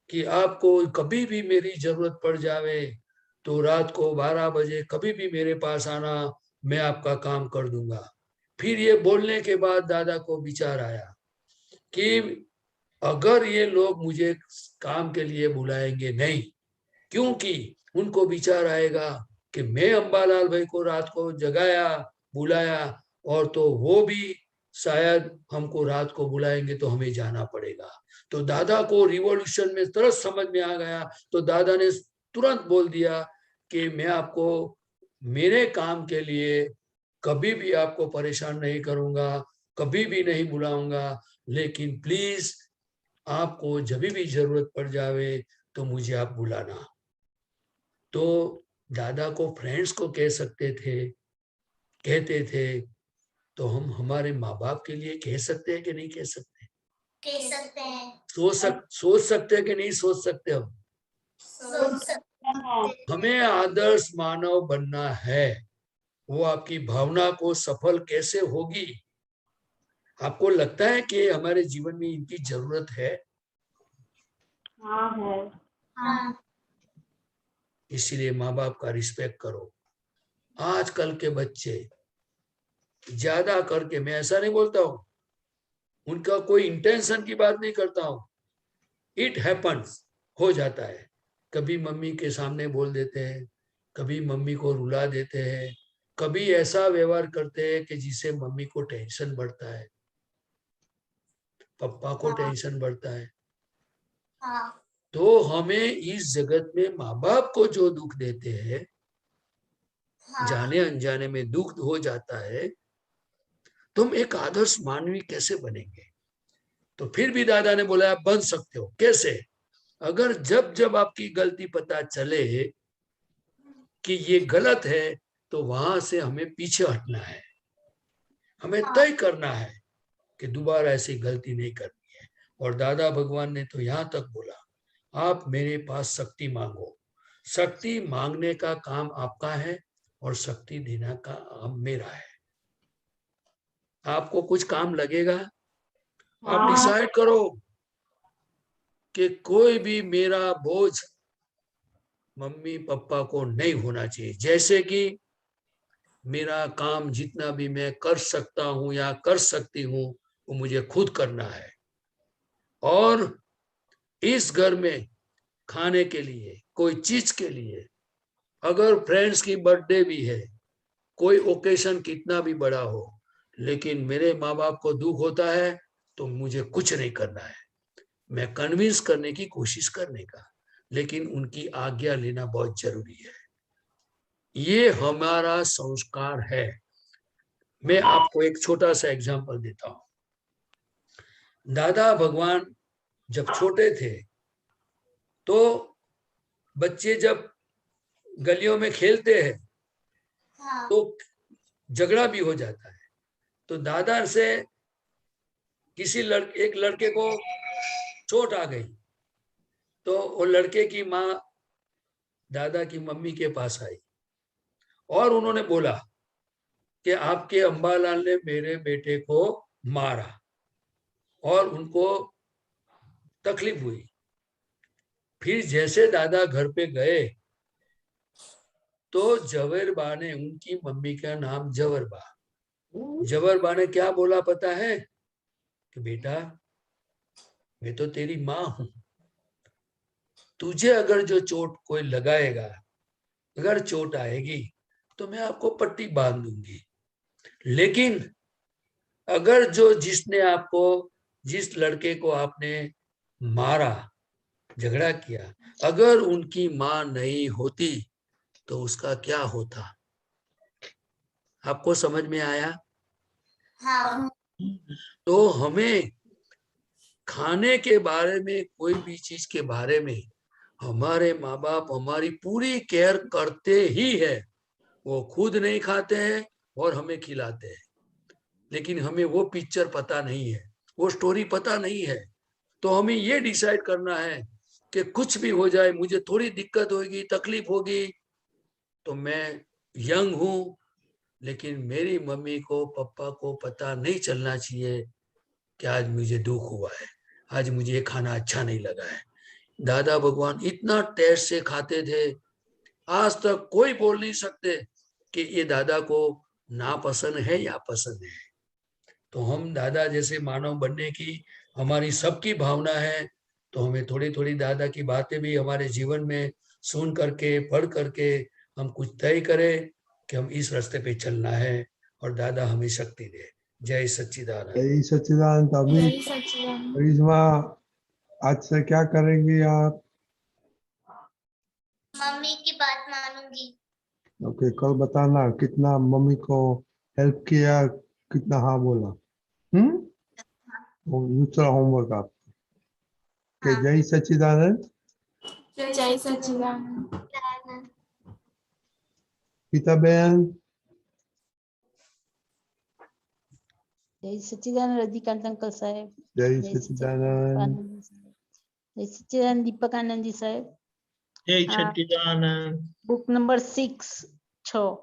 कि आपको कभी भी मेरी जरूरत पड़ जावे तो रात को 12 बजे कभी भी मेरे पास आना, मैं आपका काम कर दूंगा। फिर ये बोलने के बाद दादा को विचार आया कि अगर ये लोग मुझे काम के लिए बुलाएंगे नहीं, क्योंकि उनको विचार आएगा कि मैं अंबालाल भाई को रात को जगाया, बुलाया, और तो वो भी शायद हमको रात को बुलाएंगे तो हमें जाना पड़ेगा। तो दादा को रिवॉल्यूशन में तुरंत समझ में आ गया, तो दादा ने तुरंत बोल दिया कि मैं आपको मेरे काम के लिए कभी भी आपको परेशान नहीं करूंगा, कभी भी नहीं बुलाऊंगा, लेकिन प्लीज आपको जब भी जरूरत पड़ जावे तो मुझे आप बुलाना। तो दादा को फ्रेंड्स को कह सकते थे, कहते थे, तो हम हमारे माँ बाप के लिए कह सकते हैं कि नहीं कह सकते? कह सकते हैं। सोच सकते हैं कि नहीं सोच सकते? हम सोच सकते हैं। हमें आदर्श मानव बनना है। वो आपकी भावना को सफल कैसे होगी? आपको लगता है कि हमारे जीवन में इनकी जरूरत है? हाँ है। हाँ। इसीलिए माँ बाप का रिस्पेक्ट करो। आजकल के बच्चे ज्यादा करके, मैं ऐसा नहीं बोलता हूं, उनका कोई इंटेंशन की बात नहीं करता हूं, इट हैपन्स, हो जाता है। कभी मम्मी के सामने बोल देते हैं, कभी मम्मी को रुला देते हैं, कभी ऐसा व्यवहार करते हैं कि जिससे मम्मी को टेंशन बढ़ता है, पापा को टेंशन बढ़ता है। हाँ। तो हमें इस जगत में माँ बाप को जो दुख देते हैं, हाँ। जाने अनजाने में दुख हो जाता है, तुम एक आदर्श मानवी कैसे बनेंगे? तो फिर भी दादा ने बोला आप बन सकते हो। कैसे? अगर जब जब आपकी गलती पता चले कि ये गलत है, तो वहां से हमें पीछे हटना है, हमें तय करना है कि दोबारा ऐसी गलती नहीं करनी है। और दादा भगवान ने तो यहां तक बोला, आप मेरे पास शक्ति मांगो, शक्ति मांगने का काम आपका है और शक्ति देना का काम मेरा है। आपको कुछ काम लगेगा, आप डिसाइड करो कि कोई भी मेरा बोझ मम्मी पापा को नहीं होना चाहिए। जैसे कि मेरा काम जितना भी मैं कर सकता हूं या कर सकती हूं, वो मुझे खुद करना है। और इस घर में खाने के लिए, कोई चीज के लिए, अगर फ्रेंड्स की बर्थडे भी है, कोई ओकेशन कितना भी बड़ा हो, लेकिन मेरे माँ बाप को दुख होता है, तो मुझे कुछ नहीं करना है। मैं कन्विंस करने की कोशिश करने का, लेकिन उनकी आज्ञा लेना बहुत जरूरी है। ये हमारा संस्कार है। मैं आपको एक छोटा सा एग्जांपल देता हूं। दादा भगवान जब छोटे थे, तो बच्चे जब गलियों में खेलते हैं हाँ। तो झगड़ा भी हो जाता है। तो दादा से किसी एक लड़के को चोट आ गई, तो वो लड़के की माँ दादा की मम्मी के पास आई और उन्होंने बोला कि आपके अंबालाल ने मेरे बेटे को मारा और उनको तकलीफ हुई। फिर जैसे दादा घर पे गए, तो जवेरबा ने, उनकी मम्मी का नाम जवरबा, जवरबा ने क्या बोला पता है? कि बेटा, मैं तो तेरी माँ हूं, तुझे अगर जो चोट कोई लगाएगा, अगर चोट आएगी, तो मैं आपको पट्टी बांध दूंगी। लेकिन अगर जिसने आपको, जिस लड़के को आपने मारा, झगड़ा किया, अगर उनकी माँ नहीं होती तो उसका क्या होता? आपको समझ में आया? हाँ। तो हमें खाने के बारे में, कोई भी चीज के बारे में, हमारे माँ बाप हमारी पूरी केयर करते ही है। वो खुद नहीं खाते हैं और हमें खिलाते हैं, लेकिन हमें वो पिक्चर पता नहीं है, वो स्टोरी पता नहीं है। तो हमें ये डिसाइड करना है कि कुछ भी हो जाए, मुझे थोड़ी दिक्कत होगी, तकलीफ होगी, तो मैं यंग हूं, लेकिन मेरी मम्मी को, पापा को पता नहीं चलना चाहिए कि आज मुझे दुख हुआ है, आज मुझे ये खाना अच्छा नहीं लगा है। दादा भगवान इतना टेस्ट से खाते थे, आज तक कोई बोल नहीं सकते कि ये दादा को ना पसंद है या पसंद है। तो हम दादा जैसे मानव बनने की हमारी सबकी भावना है। तो हमें थोड़ी थोड़ी दादा की बातें भी हमारे जीवन में सुन करके, पढ़ करके हम कुछ तय करें कि हम इस रास्ते पे चलना है, और दादा हमें शक्ति दे। जय सच्चिदानंद। जय सच्चिदानंद। अभी जय सच्चिदानंद। करिश्मा, आज से क्या करेंगी आप? मम्मी की बात मानूंगी। ओके, कल बताना कितना मम्मी को हेल्प किया, कितना हाँ बोला। वो दूसरा होमवर्क आप। ओके, हाँ। जय सच्चिदानंद। जय सच्चिदानंद। गीता बहन। जय सच्चिदानंद रजनीकांत अंकल साहेब। जय सच्चिदानंद। जय सच्चिदानंद दीपक आनंद जी साहेब। जय सच्चिदानंद। बुक नंबर 6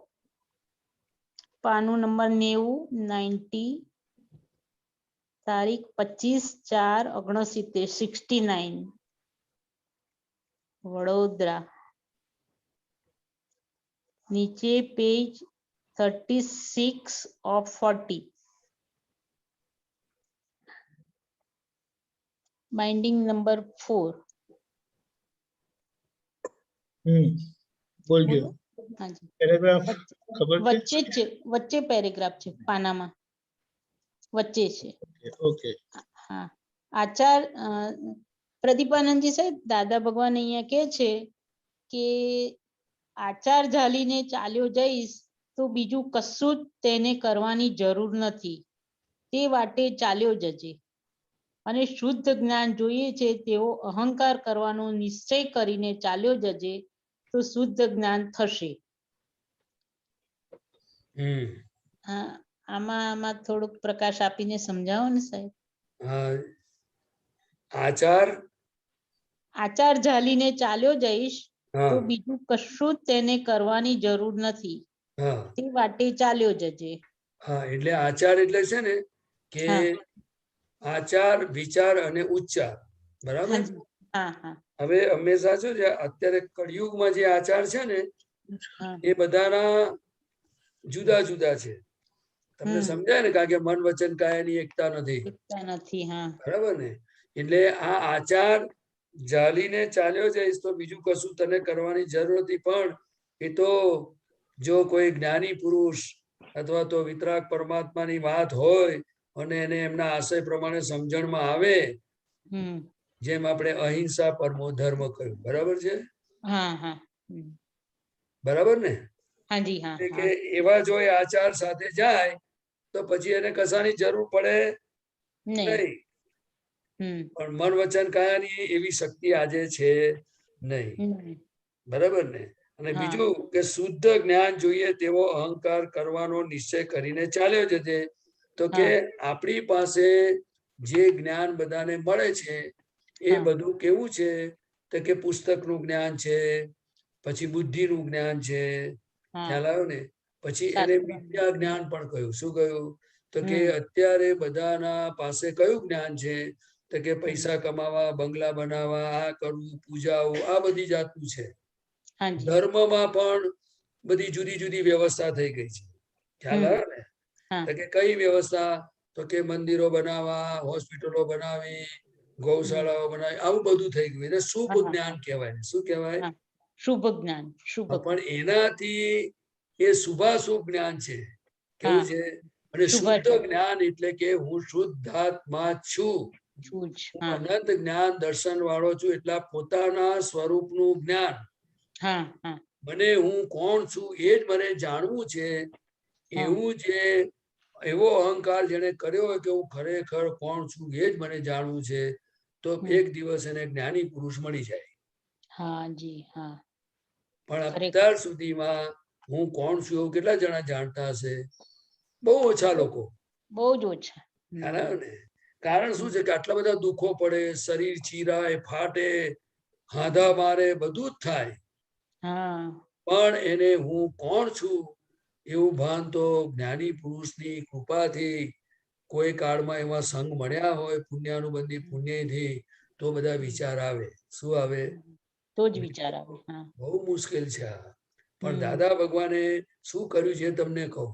पानु नंबर 90 तारीख 25/4/69 69। વડોદરા. નીચે પેજ 36 of 40. Binding number 4. બોલજો. હાજી. પેરેગ્રાફ ખબર છે? વચ્ચે પેરેગ્રાફ છે, પાનામાં વચ્ચે છે. ઓકે. હા, આચાર પ્રદીપાનંદજી સાહેબ, દાદા ભગવાન અહીંયા કે છે કે આચાર ઝાલીને ચાલ્યો જઈશ તો બીજું કશું જ તેને કરવાની જરૂર નથી, તે વાટે ચાલ્યો જજે. અને શુદ્ધ જ્ઞાન જોઈએ છે તેવો અહંકાર કરવાનો નિશ્ચય કરીને ચાલ્યો જજે તો શુદ્ધ જ્ઞાન થશે. આમાં થોડુંક પ્રકાશ આપીને સમજાવો ને સાહેબ. આચાર ઝાલીને ચાલ્યો જઈશ તો બીજું કશું જ તેને કરવાની જરૂર નથી, તે વાટે ચાલ્યો જજે. હા, એટલે આચાર એટલે છે ને કે આચાર, વિચાર અને ઉચ્ચાર, બરાબર. હવે હંમેશા શું છે, અત્યારે કળિયુગમાં જે આચાર છે ને એ બધાના જુદા જુદા છે. તમને સમજાય ને, કારણ કે મન વચન કાયાની એકતા નથી, બરાબર ને. એટલે આ આચાર ઝાલીને ચાલ્યો જઈશ તો બીજું કશું તને કરવાની જરૂર નથી. પણ એ તો જો કોઈ જ્ઞાની પુરુષ અથવા તો વિતરાગ પરમાત્માની વાત હોય અને એને એમના આશય પ્રમાણે સમજણમાં આવે, જેમ આપણે અહિંસા પરમો ધર્મ કહ્યું, બરાબર છે? બરાબર ને? કે એવા જો એ આચાર સાથે જાય તો પછી એને કશાની જરૂર પડે નહીં. પણ મન વચન કાયાની એવી શક્તિ આજે છે નહીં, બરાબર ને? અને બીજું કે શુદ્ધ જ્ઞાન જોઈએ તેવો અહંકાર કરવાનો નિશ્ચય કરીને ચાલ્યો જજે. તો કે આપણી પાસે જે જ્ઞાન બધાને મળે છે એ બધું કેવું છે, તો કે પુસ્તકનું જ્ઞાન છે, પછી બુદ્ધિનું જ્ઞાન છે, ખ્યાલ આવ્યો ને? પછી એને વિદ્યા જ્ઞાન પણ કહ્યું. શું કહ્યું? તો કે અત્યારે બધાના પાસે કયું જ્ઞાન છે, તો કે પૈસા કમાવા, બંગલા બનાવવા, આ કરવું, પૂજાઓ, આ બધી જાતનું છે. ધર્મમાં પણ બધી જુદી જુદી વ્યવસ્થા થઈ ગઈ છે, ખ્યાલ આવે ને? તો કે કઈ વ્યવસ્થા? તો કે મંદિરો બનાવવા, હોસ્પિટલો બનાવી, ગૌશાળાઓ બનાવી, આવું બધું થઈ ગયું. એને શુભ જ્ઞાન કહેવાય. શું કહેવાય? શુભ જ્ઞાન. પણ એનાથી એ શુભાશુભ જ્ઞાન છે. કેવું છે? અને શુદ્ધ જ્ઞાન એટલે કે હું શુદ્ધાત્મા છું, અનંત જ્ઞાન દર્શન વાળો છું, એટલા પોતાના સ્વરૂપનું જ્ઞાન. મને હું કોણ છું એ જ મને જાણવું છે. એવું જે એવો અહંકાર જેને કર્યો હોય કે હું ખરેખર કોણ છું એ જ મને જાણવું છે, તો એક દિવસ એને જ્ઞાની પુરુષ મળી જાય. પણ અત્યાર સુધીમાં હું કોણ છું એવું કેટલા જણા જાણતા હશે? બહુ ઓછા લોકો, બહુ જ ઓછા. ને કારણ શું છે કે આટલા બધા દુઃખો પડે, શરીર ચીરાય, ફાટે, હાધા મારે, બધું જ થાય, પણ એને હું કોણ છું એવું ભાન તો જ્ઞાની પુરુષની કૃપાથી કોઈ કાળમાં એવા સંગ મળ્યા હોય પુણ્યાનુબંધી પુણ્યથી તો બધા વિચાર આવે. શું આવે? તો જ વિચાર આવે. બહુ મુશ્કેલ છે આ. પણ દાદા ભગવાને શું કર્યું છે તમને કહું.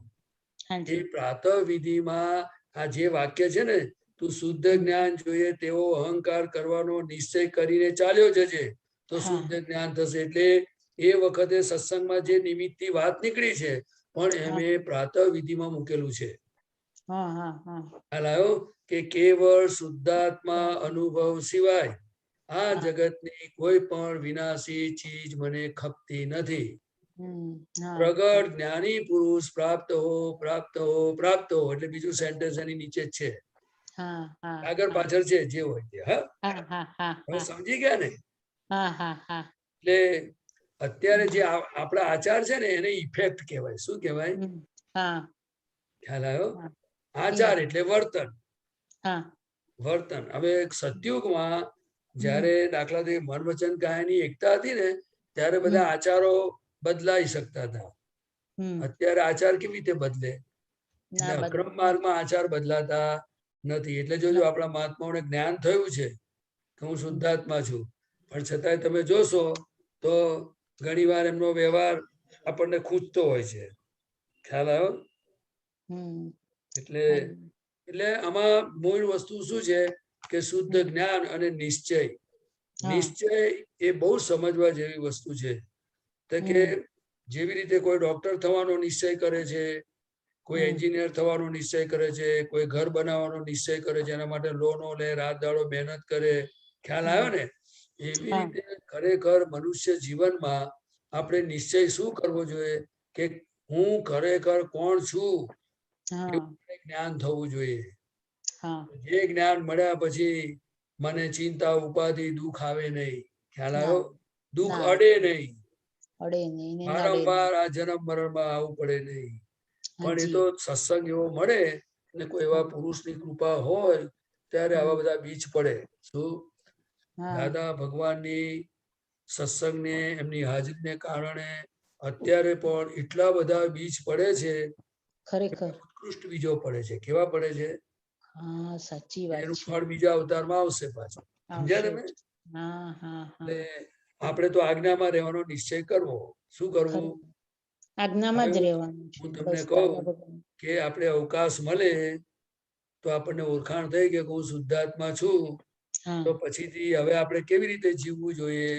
એ પ્રાતઃ વિધિમાં આ જે વાક્ય છે ને, તું શુદ્ધ જ્ઞાન જોઈએ તેવો અહંકાર કરવાનો નિશ્ચય કરીને ચાલ્યો જજે તો શુદ્ધ જ્ઞાન થશે. એટલે એ વખતે સત્સંગમાં જે નિમિત્તની વાત નીકળી છે પણ એમે પ્રાતઃ વિધિમાં મૂકેલું છે. ખ્યાલ આવ્યો કે કેવળ શુદ્ધાત્મા અનુભવ સિવાય આ જગતની કોઈ પણ વિનાશી ચીજ મને ખપતી નથી. પ્રગટ જ્ઞાની પુરુષ પ્રાપ્ત હો, પ્રાપ્ત હો, પ્રાપ્ત હો. એટલે બીજું સેન્ટેન્સ એની નીચે જ છે, આગળ પાછળ છે, જે હોય તે. હા, સમજી ગયા ને? એટલે અત્યારે જે આપણા આચાર છે ને એને ઇફેક્ટ કહેવાય. શું કહેવાય? ખ્યાલ આવ્યો? આચાર એટલે વર્તન. વર્તન. હવે સતયુગમાં જયારે દાખલા તરીકે મન વચન કાયાની એકતા હતી ને ત્યારે બધા આચારો બદલાઈ શકતા હતા. અત્યારે આચાર કેવી રીતે બદલે? અક્રમ માર્ગમાં આચાર બદલાતા નથી. એટલે જોજો આપણા મહાત્માઓને જ્ઞાન થયું છે કે હું શુદ્ધાત્મા છું, પણ છતાંય તમે જોશો તો ઘણીવાર એમનો વ્યવહાર આપણને ખૂંચતો હોય છે. ખ્યાલ આવ્યો? એટલે એટલે આમાં મૂળ વસ્તુ શું છે કે શુદ્ધ જ્ઞાન અને નિશ્ચય. નિશ્ચય એ બહુ સમજવા જેવી વસ્તુ છે. તો કે જેવી રીતે કોઈ ડોક્ટર થવાનો નિશ્ચય કરે છે, કોઈ એન્જિનિયર થવાનો નિશ્ચય કરે છે, કોઈ ઘર બનાવવાનો નિશ્ચય કરે છે, એના માટે લોનો લે, રાત દાડો મહેનત કરે. ખ્યાલ આવ્યો ને? એવી રીતે ખરેખર મનુષ્ય જીવનમાં આપણે નિશ્ચય શું કરવો જોઈએ કે હું ખરેખર કોણ છું એવું જ્ઞાન થવું જોઈએ. જે જ્ઞાન મળ્યા પછી મને ચિંતા ઉપાધિ દુઃખ આવે નહીં. ખ્યાલ આવ્યો? દુઃખ અડે નહીં. વારંવાર આ જન્મ મરણમાં આવવું પડે નહીં. પણ એ તો સત્સંગ એવો મળે અને કોઈ એવા પુરુષની કૃપા હોય ત્યારે આવા બધા બીજ પડે. શું દાદા ભગવાનની સત્સંગને એમની હાજરીને કારણે અત્યારે પણ એટલા બધા બીજ પડે છે. ખરેખર ઉત્કૃષ્ટ બીજો પડે છે. કેવા પડે છે? સાચી વાત એનું છે. ફળ બીજા અવતારમાં આવશે પાછું. સમજ્યા તમે? એટલે આપણે તો આજ્ઞામાં રહેવાનો નિશ્ચય કરવો. શું કરવું? આજ્ઞામાં જ રહેવાનું. હું તમને કહું કે આપણે અવકાશ મળે તો આપણને ઓળખાણ થઈ કે હું શુદ્ધાત્મા છું, તો પછીથી હવે આપણે કેવી રીતે જીવવું જોઈએ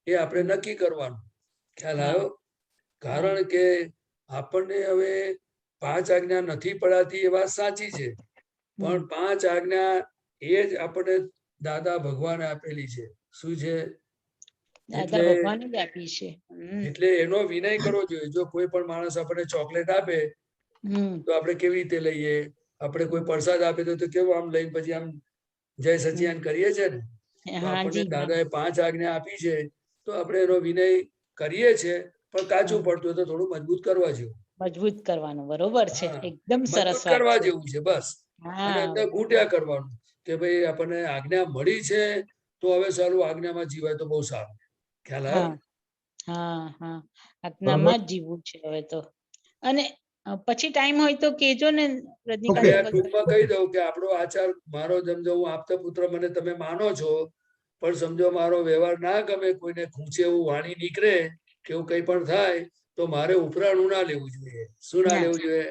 એ આપણે નક્કી કરવાનું. ખ્યાલ આવ્યો? કારણ કે આપણને હવે 5 આજ્ઞા નથી પડાતી એ વાત સાચી છે, પણ 5 આજ્ઞા એ જ આપણે દાદા ભગવાને આપેલી છે. શું છે? એટલે એનો વિનય કરવો જોઈએ. જો કોઈ પણ માણસ આપણે ચોકલેટ આપે તો આપણે કેવી રીતે લઈએ? આપણે કોઈ પ્રસાદ આપે તો કેવું આમ લઈને પછી આમ જય સચિદાન કરીએ છે ને? તો આપણને દાદાએ 5 આજ્ઞા આપી છે તો આપણે એનો વિનય કરીએ છે, પણ કાચું પડતું હોય તો થોડું મજબૂત કરવા જેવું. મજબૂત કરવાનું. બરોબર છે. એકદમ સરસ કરવા જેવું છે. બસ અને અંદર ઘૂંટ્યા કરવાનું કે ભાઈ આપણને આજ્ઞા મળી છે તો હવે સારું આજ્ઞામાં જીવાય તો બહુ સારું. ખ્યાલ આવ્યો? આજ્ઞામાં જ જીવવું છે હવે તો. અને પછી ટાઈમ હોય તો કેજો ને રજનીકાંત. ટૂંકમાં કહી દઉં કે આપણો આચાર, મારો સમજો હું આપતા પુત્ર મને તમે માનો છો, પણ સમજો મારો વ્યવહાર ના ગમે, કોઈને ખૂંચે એવું વાણી નીકળે કે એવું કઈ પણ થાય તો મારે ઉપરાણું ના લેવું જોઈએ. શું ના લેવું જોઈએ?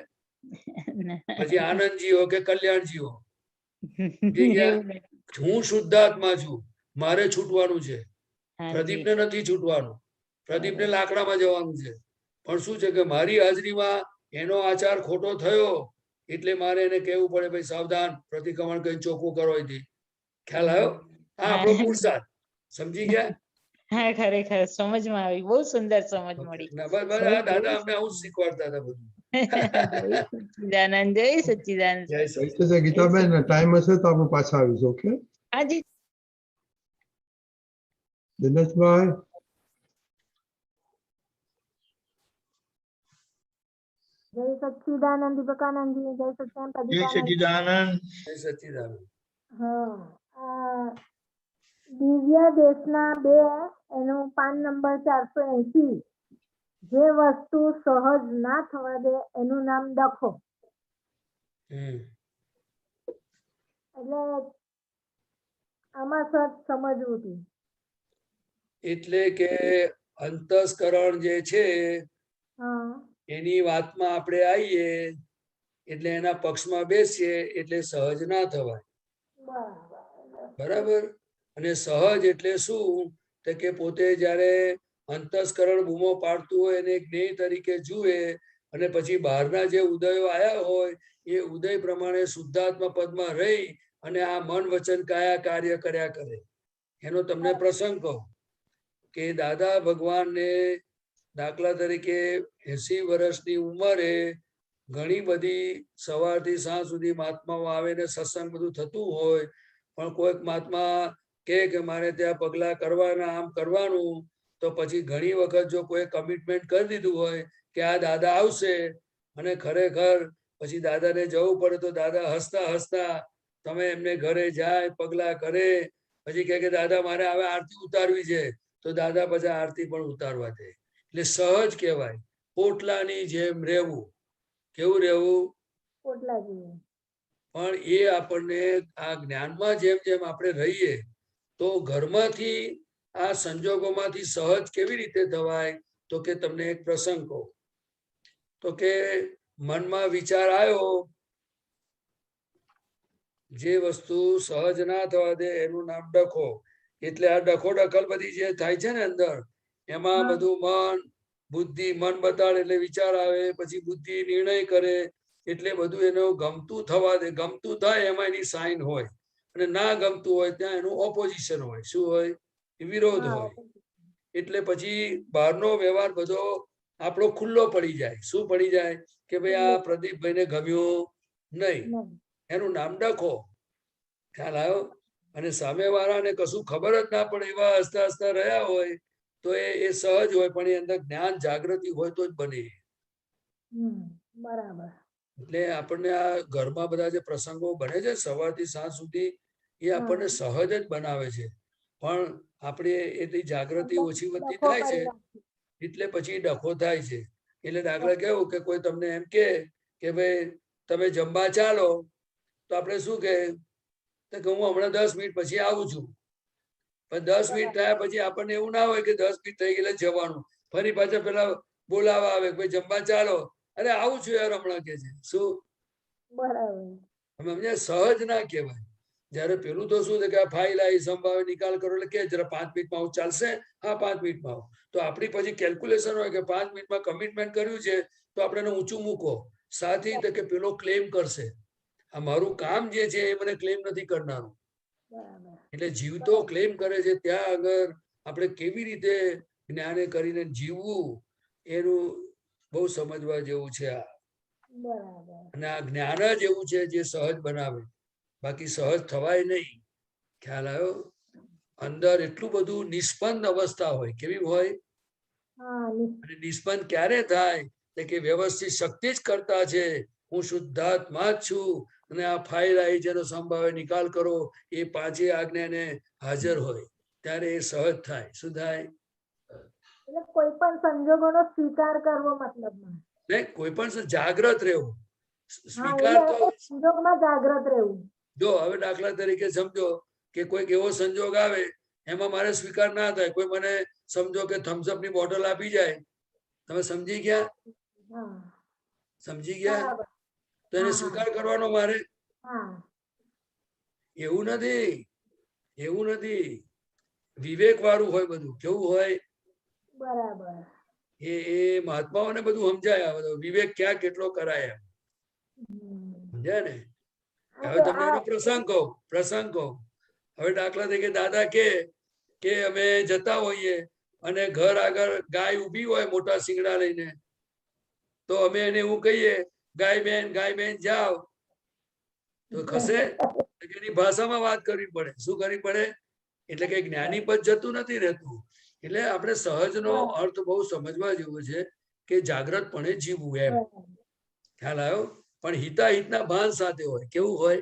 પછી આનંદજી હો કે કલ્યાણજી હો, હું શુદ્ધાત્મા છું, મારે છૂટવાનું છે. પ્રદીપને નથી છૂટવાનું. પ્રદીપને લાકડામાં જવાનું છે. પણ શું છે કે મારી હાજરીમાં એનો આચાર ખોટો થયો એટલે મારે એને કહેવું પડે ભાઈ સાવધાન, પ્રતિક્રમણ કઈ ચોખ્ખું કરો. ખ્યાલ આવ્યો? આ આપણો પુરુષાર્થ. સમજી ગયા? હા, ખરેખર સમજમાં આવી. બહુ સુંદર સમજ મળી. દાદા અમને આવું શીખવાડતા હતા બધું. સચ્ચિદાનંદ, જય સચ્ચિદાનંદ. ગીતાબેન, ટાઈમ હશે તો આપણે પાછા આવીશું. ઓકે? હાજી. દિનેશભાઈ. જય સચ્ચિદાનંદ દીપકાનંદજી. જય સચ્ચિદાનંદ. જય સચ્ચિદાનંદ. દિવ્ય દેશના 2 એનું પાન નંબર 480. જે વસ્તુ સહજ ના થવા દે એનું નામ ડખો. એટલે આમાં સચ સમજવું હતું. એટલે કે અંતસ્કરણ જે છે એની વાતમાં આપણે આવીએ એટલે એના પક્ષમાં બેસીએ એટલે સહજ ના થવાય. બરાબર? અને સહજ એટલે શું? તો કે પોતે જયારે અંતસ્કરણ બૂમો પાડતું હોય એને જ્ઞેય તરીકે જુએ અને પછી બહારના જે ઉદયો આયા હોય એ ઉદય પ્રમાણે શુદ્ધાત્મા પદમાં રહી અને આ મન વચન કાયા કાર્ય કર્યા કરે. એનો તમને પ્રસંગ કહું કે દાદા ભગવાનને દાખલા તરીકે 80 વર્ષની ઉંમરે ઘણી બધી સવારથી સાંજ સુધી મહાત્માઓ આવે ને સત્સંગ બધું થતું હોય, પણ કોઈક મહાત્મા કે મારે ત્યાં પગલા કરવાના, આમ કરવાનું, તો પછી ઘણી વખત જો કોઈ કમિટમેન્ટ કરી દીધું હોય કે આ દાદા આવશે અને ખરેખર પછી દાદાને જવું પડે તો દાદા હસતા હસતા તમે એમને ઘરે જાય, પગલા કરે, પછી કે દાદા મારે હવે આરતી ઉતારવી છે તો દાદા પછી આરતી પણ ઉતારવા દે. એટલે સહજ કહેવાય. પોટલાની જેમ રહેવું. કેવું રહેવું? પોટલા જેવું. પણ એ આપણને આ જ્ઞાનમાં જેમ જેમ આપણે રહીએ તો ઘરમાંથી આ સંજોગોમાંથી સહજ કેવી રીતે થવાય? તો કે તમને એક પ્રસંગ કહું. તો કે મનમાં વિચાર આવ્યો, જે વસ્તુ સહજ ના થવા દે એનું નામ ડખો. એટલે આ ડખો ડખલ બધી જે થાય છે ને અંદર, એમાં બધું મન બુદ્ધિ, મન બતાડે એટલે વિચાર આવે, પછી બુદ્ધિ નિર્ણય કરે, એટલે બધું એનું ગમતું થવા દે. ગમતું થાય એમાં એની સાઈન હોય, અને ના ગમતું હોય ત્યાં એનું ઓપોઝિશન હોય. શું હોય? વિરોધ હોય. એટલે પછી બહારનો વ્યવહાર બધો આપણો ખુલ્લો પડી જાય. શું પડી જાય? કે ભાઈ આ પ્રદીપભાઈને ગમ્યું નહીં, એનું નામ ડખો. ખ્યાલ આવ્યો? અને સામેવાળાને કશું ખબર જ ના પડે એવા હસતા હસતા રહ્યા હોય તો એ સહજ હોય, પણ એ અંદર જ્ઞાન જાગૃતિ હોય તો જ બને. બરાબર. એટલે આપણને આ ઘરમાં બધા જે પ્રસંગો બને છે સવારથી સાંજ સુધી, એ આપણને સહજ જ બનાવે છે. પણ આપણે એટલી જાગૃતિ ઓછી વધતી થાય છે એટલે પછી ડખો થાય છે. એટલે દાખલા કેવું કે કોઈ તમને એમ કે ભાઈ તમે જમવા ચાલો, તો આપણે શું કે હું હમણાં 10 મિનિટ પછી આવું છું. પણ 10 મિનિટ થયા પછી આપણને એવું ના હોય કે 10 મિનિટ થઈ ગયેલા જવાનું. ફરી પાછા પેલા બોલાવા આવે, ભાઈ જમવા ચાલો, અરે આવું છું યાર હમણાં કે છે. શું? બરાબર. સહજ ના કહેવાય. જયારે પેલું તો શું છે કે આ ફાઇલ આવી, સંભાવે નિકાલ કરો એટલે કે જરા 5 મિનિટમાં આવું ચાલશે? હા 5 મિનિટમાં આવું. તો આપણી પછી કેલ્ક્યુલેશન હોય કે 5 મિનિટમાં કમિટમેન્ટ કર્યું છે તો આપણે એને ઊંચું મૂકો. સાથી તો કે પેલો ક્લેમ કરશે, આ મારું કામ જે છે એ મને ક્લેમ નથી કરનારું. એટલે જીવતો ક્લેમ કરે છે ત્યાં આગળ આપણે કેવી રીતે જ્ઞાને કરીને જીવવું એનું બહુ સમજવા જેવું છે આ. અને આ જ્ઞાન જ એવું છે જે સહજ બનાવે, બાકી સહજ થવાય નહીં. ખ્યાલ આવ્યો? અંદર એટલું બધું નિષ્પન્ન અવસ્થા હોય. કેવી હોય? અને નિષ્પન્ન ક્યારે થાય? કે વ્યવસ્થિત શક્તિ જ કરતા છે, હું શુદ્ધાત્મા જ છું, અને આ ફાઇલ આવી જેનો સંભાવે નિકાલ કરો, એ પાછી આજ્ઞાને હાજર હોય ત્યારે એ સહજ થાય. શું થાય? એટલે કોઈ પણ સંજોગોનો સ્વીકાર કરવો, મતલબમાં નહીં, કોઈ પણ જાગ્રત રહેવું. સ્વીકાર તો સંજોગમાં જાગ્રત રહેવું. જો હવે દાખલા તરીકે સમજો કે કોઈક એવો સંજોગ આવે એમાં મારે સ્વીકાર ના થાય. કોઈ મને સમજો કે થમ્સઅપ ની બોટલ આપી જાય, તમે સમજી ગયા? સમજી ગયા? તો એને સ્વીકાર કરવાનો મારે? એવું નથી, એવું નથી. વિવેક વાળું હોય બધું. કેવું હોય? બરાબર. એ મહાત્માઓને બધું સમજાય. વિવેક ક્યાં કેટલો કરાય એમ. સમજ્યા ને? હવે તમને એનો પ્રસંગ કહો. હવે દાખલા તરીકે દાદા કે અમે જતા હોઈએ અને ઘર આગળ ગાય ઊભી હોય મોટા શિંગડા લઈને, તો અમે એને એવું કહીએ, ગાય બેન જાઓ, તો ખસે? એની ભાષામાં વાત કરવી પડે. શું કરવી પડે? એટલે કે જ્ઞાની પદ જતું નથી રહેતું. એટલે આપણે સહજનો અર્થ બહુ સમજવા જેવો છે કે જાગ્રતપણે જીવવું એમ. ખ્યાલ આવ્યો? પણ હિતાહિતના ભાન સાથે હોય. કેવું હોય?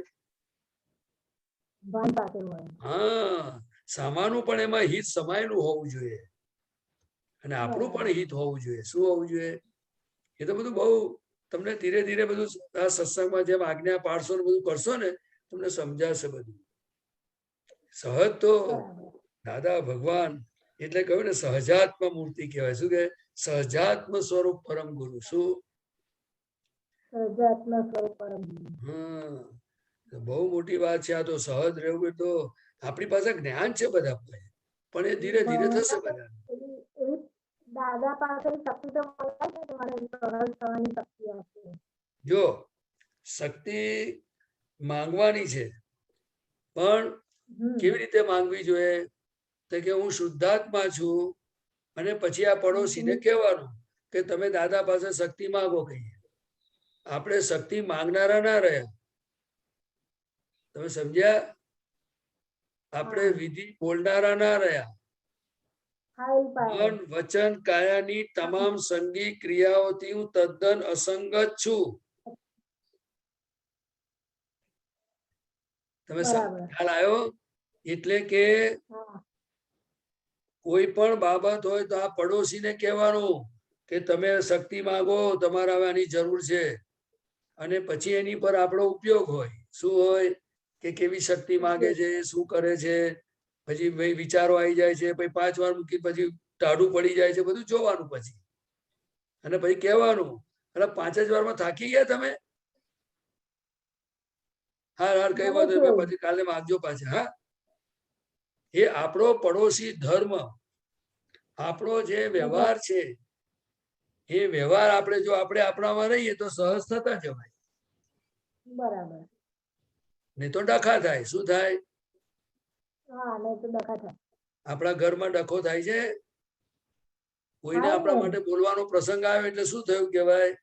હા, સામાનું પણ એમાં હિત સમાયેલું હોવું જોઈએ, અને આપણું પણ હિત હોવું જોઈએ. શું હોવું જોઈએ? એ તો બધું બહુ તમને ધીરે ધીરે બધું આ સત્સંગમાં જેમ આજ્ઞા પાડશો ને બધું કરશો ને તમને સમજાશે બધું. સહજ તો દાદા ભગવાન એટલે કહ્યું ને સહજાત્મ મૂર્તિ કહેવાય. શું કે? સહજાત્મ સ્વરૂપ પરમ ગુરુ. શું? સહજાત્મ સ્વરૂપ પરમ ગુરુ. હા, બહુ મોટી વાત છે આ તો. સહજ રહેવું તો આપણી પાસે જ્ઞાન છે બધા, પણ એ ધીરે ધીરે થશે બધા. દાદા પાસે શક્તિ તો સરળ થવાની શક્તિ હશે. જો શક્તિ માંગવાની છે, પણ કેવી રીતે માંગવી જોઈએ? તો કે હું શુદ્ધાત્મા છું, અને પછી આ પડોશીને કહેવાનું કે તમે દાદા પાસે શક્તિ માંગો. કહીએ આપણે શક્તિ માંગનારા ના રહ્યા. તમે સમજ્યા? આપણે વિધિ બોલનારા ના રહ્યા. મન વચન કાયાની તમામ સંગી ક્રિયાઓથી હું તદ્દન અસંગત છું. તમે ખ્યાલ આવ્યો? એટલે કે કોઈ પણ બાબત હોય તો આ પડોશીને કહેવાનું કે તમે શક્તિ માંગો, તમારે હવે આની જરૂર છે. અને પછી એની પર આપણો ઉપયોગ હોય. શું હોય? કે કેવી શક્તિ માંગે છે, શું કરે છે, પછી ભાઈ વિચારો આવી જાય છે, પછી 5 વાર મૂકી પછી ટાઢું પડી જાય છે, બધું જોવાનું પછી અને પછી કહેવાનું એટલે 5 જ વારમાં થાકી ગયા તમે? હાર કઈ વાત પછી કાલે માગજો પાછા. હા, એ આપણો પડોશી ધર્મ, આપણો જે વ્યવહાર છે એ વ્યવહાર આપણે જો આપણે આપણામાં રહીએ તો સહજ થતા જવાય. બરાબર. નહીં તો ડખા થાય. શું થાય? હા, નહીં તો ડખા થાય. આપણા ઘરમાં ડખો થાય છે. કોઈને થાય આપણા ને. માટે બોલવાનો પ્રસંગ આવે એટલે શું થયું કહેવાય?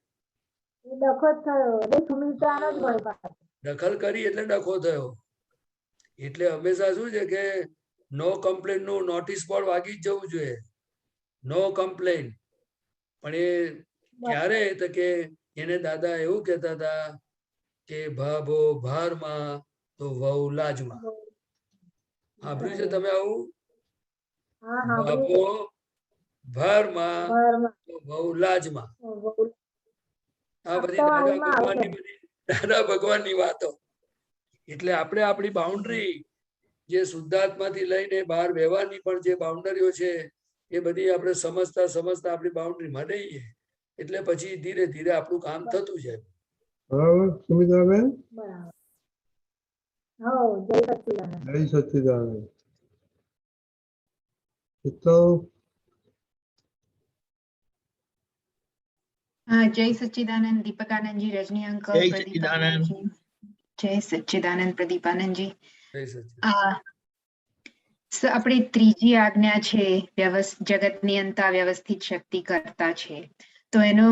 એ ડખો જ થયો. એટલે સુમિત્રાનો જ હોય પાછો. દખલ કરી એટલે ડખો થયો. એટલે હંમેશા શું છે કે નો કમ્પ્લેન નું નોટિસ બોર્ડ વાગી જ જવું જોઈએ. નો કમ્પ્લેન. પણ એ ક્યારે તો કે એને દાદા એવું કહેતા હતા કે ભાભો ભારમાં તો વહુ લાજમાં. સાંભળ્યું છે તમે આવું? હા, હા. ભાભો ભારમાં ઘરમાં તો વહુ લાજમાં. બહુ આ બધી દાદા ભગવાનની વાતો. એટલે આપણે આપણી બાઉન્ડ્રી જે શુદ્ધાત્માથી લઈને બહાર વ્યવહારની પણ જે બાઉન્ડરીઓ છે એ બધી આપણે સમજતા સમજતા આપણી બાઉન્ડ્રીમાં રહીએ એટલે પછી ધીરે ધીરે આપણું કામ થતું જાય. બરાબર સુમિત્રાબેન? બરાબર. હો, જય સચ્ચિદાનંદ. જય સચ્ચિદાનંદ. તો हाँ, जय सच्चिदानंद दीपकानंद जी, रजनी अंकल, जय प्रदीपानंद सच्चिदानंद। जी, जय सच्चिदानंद प्रदीपानंद जी। જય સચ્ચિદાનંદ. આપણી ત્રીજી આજ્ઞા છે જગતની અંતા વ્યવસ્થિત શક્તિ કરતા છે, તો એનો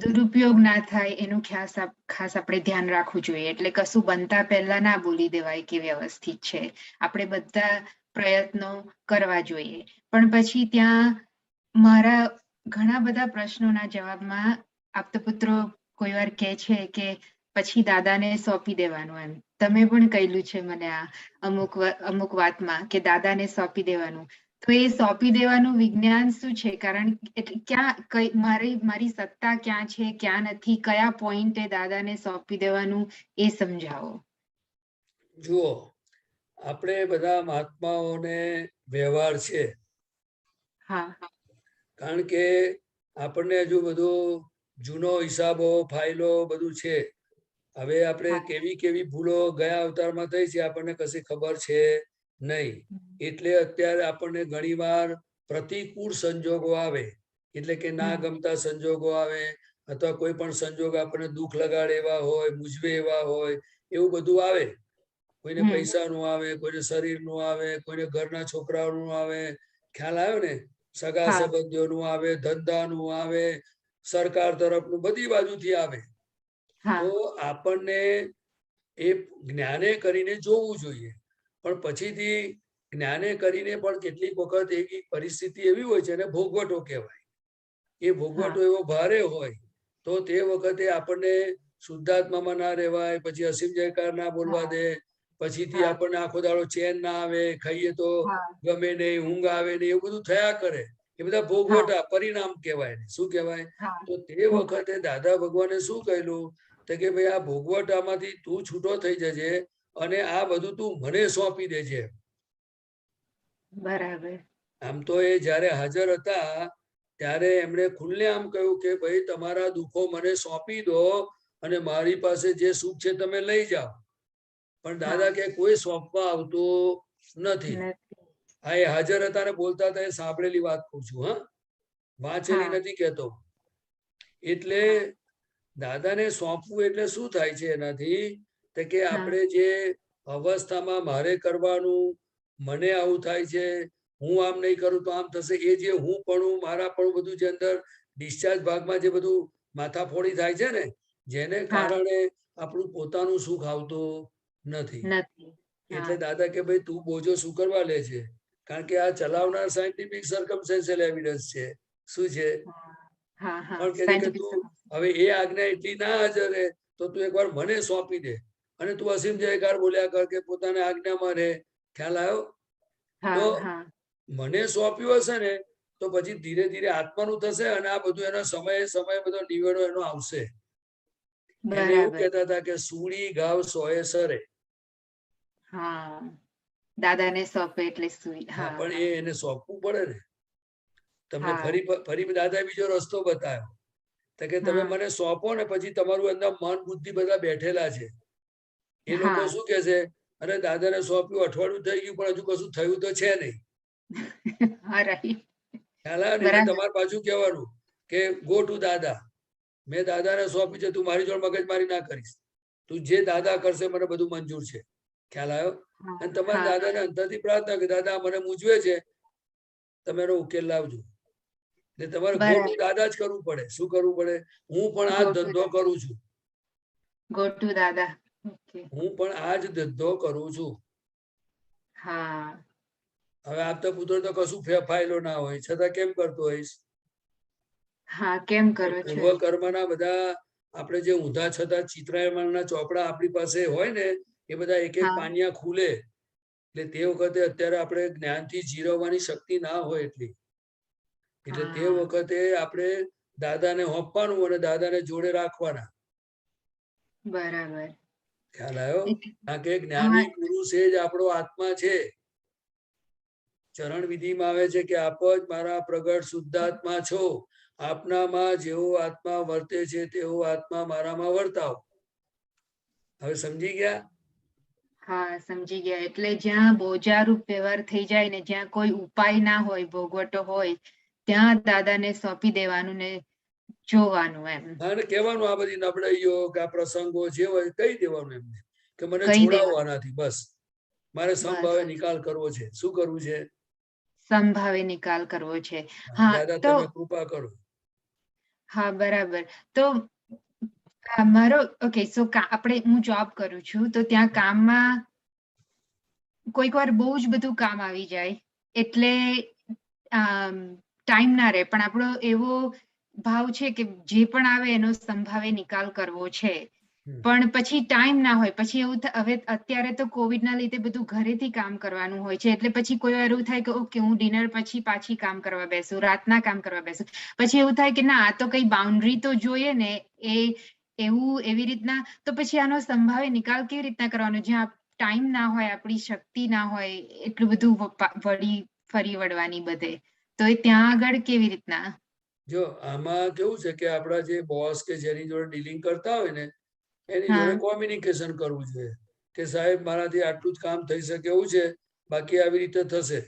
દુરુપયોગ ના થાય એનું ખાસ આપણે ધ્યાન રાખવું જોઈએ. એટલે કશું બનતા પહેલા ના બોલી દેવાય કે વ્યવસ્થિત છે. આપણે બધા પ્રયત્નો કરવા જોઈએ. પણ પછી ત્યાં મારા ઘણા બધા પ્રશ્નોના જવાબમાં આપતપુત્રો કોઈ વાર કહે છે કે પછી દાદાને સોંપી દેવાનું. એમ તમે પણ કહેલું છે મને આ અમુક વાતમાં કે દાદાને સોંપી દેવાનું. તો એ સોંપી દેવાનું વિજ્ઞાન શું છે? કારણ ક્યાં મારી સત્તા ક્યાં છે, ક્યાં નથી, કયા પોઈન્ટે દાદાને સોંપી દેવાનું એ સમજાવો. જુઓ, આપણે બધા મહાત્માઓને વ્યવહાર છે. હા, કારણ કે આપણને હજુ બધું જૂનો હિસાબો ફાઇલો બધું છે. હવે આપણે કેવી કેવી ભૂલો ગયા અવતારમાં થઈ છે આપણને કશી ખબર છે નહીં. એટલે અત્યારે આપણને ઘણીવાર પ્રતિકૂળ સંજોગો આવે, એટલે કે ના ગમતા સંજોગો આવે અથવા કોઈ પણ સંજોગ આપણને દુઃખ લગાડે એવા હોય, મૂંઝવે એવા હોય, એવું બધું આવે. કોઈને પૈસાનું આવે, કોઈને શરીરનું આવે, કોઈને ઘરના છોકરાઓનું આવે. ખ્યાલ આવ્યો ને? સગા સંબંધીઓનું આવે, ધંધાનું આવે, સરકાર તરફનું, બધી બાજુથી આવે. તો આપણને એ જ્ઞાને કરીને જોવું જોઈએ. પણ પછીથી જ્ઞાને કરીને પણ કેટલીક વખત એક પરિસ્થિતિ એવી હોય છે એને ભોગવટો કહેવાય. એ ભોગવટો એવો ભારે હોય તો તે વખતે આપણને શુદ્ધાત્મામાં ના રહેવાય, પછી અસીમ જયકાર ના બોલવા દે, પછીથી આપણને આખો દાડો ચેન ના આવે, ખાઈએ તો ગમે નહીં, ઊંઘ આવે નહીં, એવું બધું થયા કરે. એ બધા ભોગવટા પરિણામ કહેવાય. શું કહેવાય? તો તે વખતે દાદા ભગવાને શું કહેલું કે ભાઈ આ ભોગવટામાંથી તું છૂટો થઈ જજે અને આ બધું તું મને સોંપી દેજે. બરાબર. આમ તો એ જયારે હાજર હતા ત્યારે એમણે ખુલ્લે આમ કહ્યું કે ભાઈ તમારા દુઃખો મને સોંપી દો અને મારી પાસે જે સુખ છે તમે લઈ જાઓ. પણ દાદા કે કોઈ સોંપવા આવતું નથી. હા, એ હાજર હતા ને બોલતા હતા, એ સાંભળેલી વાત કહું છું. હા, વાંચેલી નથી કહેતો. એટલે દાદાને સોંપવું એટલે શું થાય છે એનાથી કે આપણે જે અવસ્થામાં મારે કરવાનું, મને આવું થાય છે, હું આમ નહીં કરું તો આમ થશે, એ જે હું પણ મારા પણ બધું જે અંદર ડિસ્ચાર્જ ભાગમાં જે બધું માથાફોડી થાય છે ને, જેને કારણે આપણું પોતાનું સુખ આવતું નથી. એટલે દાદા કે ભાઈ તું બોજો શું કરવા લે છે? કારણ કે આ ચલાવનાર સાયન્ટિફિક સર્કમસ્ટેન્શિયલ એવિડન્સ છે. શું છે? પણ કે તું હવે એ આજ્ઞા એટલી ના હાજર રહે તો તું એકવાર મને સોંપી દે અને તું અસીમ જયકાર બોલ્યા કર કે પોતાની આજ્ઞામાં રહે. ખ્યાલ આવ્યો? તો મને સોંપ્યું હશે ને તો પછી ધીરે ધીરે આત્માનું થશે અને આ બધું એનો સમય બધો નિવેડો એનો આવશે. એને એવું કહેતા હતા કે સુડી ગાવ સોએ સરે. દાદાને સોંપે એટલે હા, હા પણ એને સોંપવું પડે ને. તમને હા. ફરી દાદા બીજો રસ્તો બતાવ્યો તો કે તમે હા. મને સોંપો ને પછી તમારું અંદર મન બુદ્ધિ બધા બેઠેલા છે એ લોકો હા. શું કે છે, અરે દાદાને સોંપ્યું, અઠવાડિયું થઈ ગયું પણ હજુ કશું થયું તો છે નહીં. હા, right. ખ્યાલ આવે ને? એટલે બરાબર. તમારે પાછું કહેવાનું કે ગો ટુ દાદા, મેં દાદાને સોંપ્યું છે, તું મારી જોડે મગજમારી ના કરીશ, તું જે દાદા કરશે મને બધું મંજૂર છે. ખ્યાલ આવ્યો? હા. અને તમારા હા. દાદાને અંદરથી પ્રાર્થના કે દાદા મને મૂંઝવે છે, તમે એનો ઉકેલ લાવજો. એટલે તમારે ગો ટુ બરાબર. દાદા જ કરવું પડે. શું કરવું પડે? હું પણ આ Go to ધંધો કરું છું, go to દાદા. Okay. હું પણ આ જ ધંધો કરું છું. હા. હવે આપતા પુત્ર તો કશું ફાયલો ના હોય છતાં કેમ કરતો હોઈશ? હા, કેમ કરો છો? પૂર્વ કર્મના બધા આપણે જે ઊંધા છતાં ચિત્રાયમાનના ચોપડા આપણી પાસે હોય ને એ બધા એક એક હા. પાનિયા ખુલે. એટલે તે વખતે અત્યારે આપણે જ્ઞાનથી જીરવવાની શક્તિ ના હોય એટલી. એટલે તે હા. વખતે આપણે દાદાને હોપવાનું અને દાદાને જોડે રાખવાના. બરાબર. ખ્યાલ આવ્યો? કારણ કે હા. જ્ઞાની પુરુષ એ જ આપણો આત્મા છે. ચરણ વિધિમાં આવે છે કે આપ જ મારા પ્રગટ શુદ્ધાત્મા છો, આપનામાં જેવો આત્મા વર્તે છે તેવો આત્મા મારામાં વર્તાવ. હવે સમજી ગયા? હા, સમજી ગયા. એટલે જ્યાં બોજારૂપ વ્યવહાર થઈ જાય ને જ્યાં કોઈ ઉપાય ના હોય, ભોગવટો હોય, ત્યાં દાદાને સોંપી દેવાનું ને જોવાનું એમ. અને કહેવાનું આ બધી નબળાઈઓ કે આ પ્રસંગો જે હોય કહી દેવાનું એમને કે મને કહી છોડાવો દેવાનું. આનાથી, બસ મારે બસ સંભાવે નિકાલ કરવો છે. શું કરવું છે? સંભાવે નિકાલ કરવો છે. હા, દાદા તો તમે કૃપા કરો. હા, બરાબર. તો મારો ઓકે, સો આપણે હું જોબ કરું છું તો ત્યાં કામમાં કોઈક વાર બહુ જ બધું કામ આવી જાય એટલે ટાઈમ ના રહે, પણ આપણો એવો ભાવ છે કે જે પણ આવે એનો સંભાવે નિકાલ કરવો છે. પણ પછી ટાઈમ ના હોય, પછી એવું હવે અત્યારે તો કોવિડના લીધે બધું ઘરેથી કામ કરવાનું હોય છે એટલે પછી કોઈ વાર એવું થાય કે ઓકે હું ડિનર પછી પાછી કામ કરવા બેસું, રાતના કામ કરવા બેસું. પછી એવું થાય કે ના આ તો કઈ બાઉન્ડ્રી તો જોઈએ ને, એવી રીતના તો પછી આનો સંભાવે નિકાલ કેવી રીતના કરવાનો જ્યાં ટાઈમ ના હોય, આપણી શક્તિ ના હોય એટલું બધું ફરી વળવાની બધે, તો એ ત્યાં આગળ કેવી રીતના? જો આમાં કેવું છે કે આપણા જે બોસ કે જેની જોડે ડીલિંગ કરતા હોય ને એની હા. જોડે કોમ્યુનિકેશન કરવું જોઈએ કે સાહેબ મારાથી આટલું જ કામ થઈ શકે એવું છે, બાકી આવી રીતે થશે.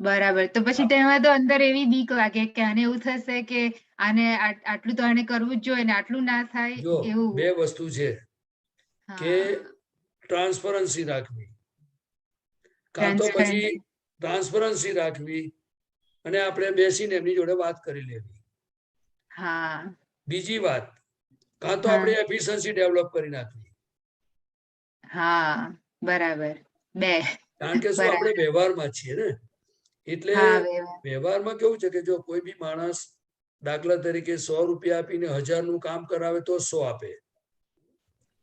બરાબર. તો પછી તેમાં તો અંદર એવી બીક લાગે કે આને એવું થશે કે આને આટલું તો આને કરવું જ જોઈએ ને આટલું ના થાય જો એવું. બે વસ્તુ છે કે હા. ટ્રાન્સપરન્સી રાખવી, કાં તો પછી ટ્રાન્સપરન્સી રાખવી અને આપણે બેસીને એમની જોડે વાત કરી લેવી. હા. બીજી વાત, કાં તો હા. આપણે એફિશિયન્સી ડેવલપ કરી નાખવી. હા, બરાબર. બે. કારણ કે શું આપણે બરાબર. વ્યવહારમાં છીએ ને, એટલે હા, વ્યવહારમાં કેવું છે કે જો કોઈ બી માણસ દાખલા તરીકે 100 રૂપિયા આપીને 1000 નું કામ કરાવે તો 100 આપે.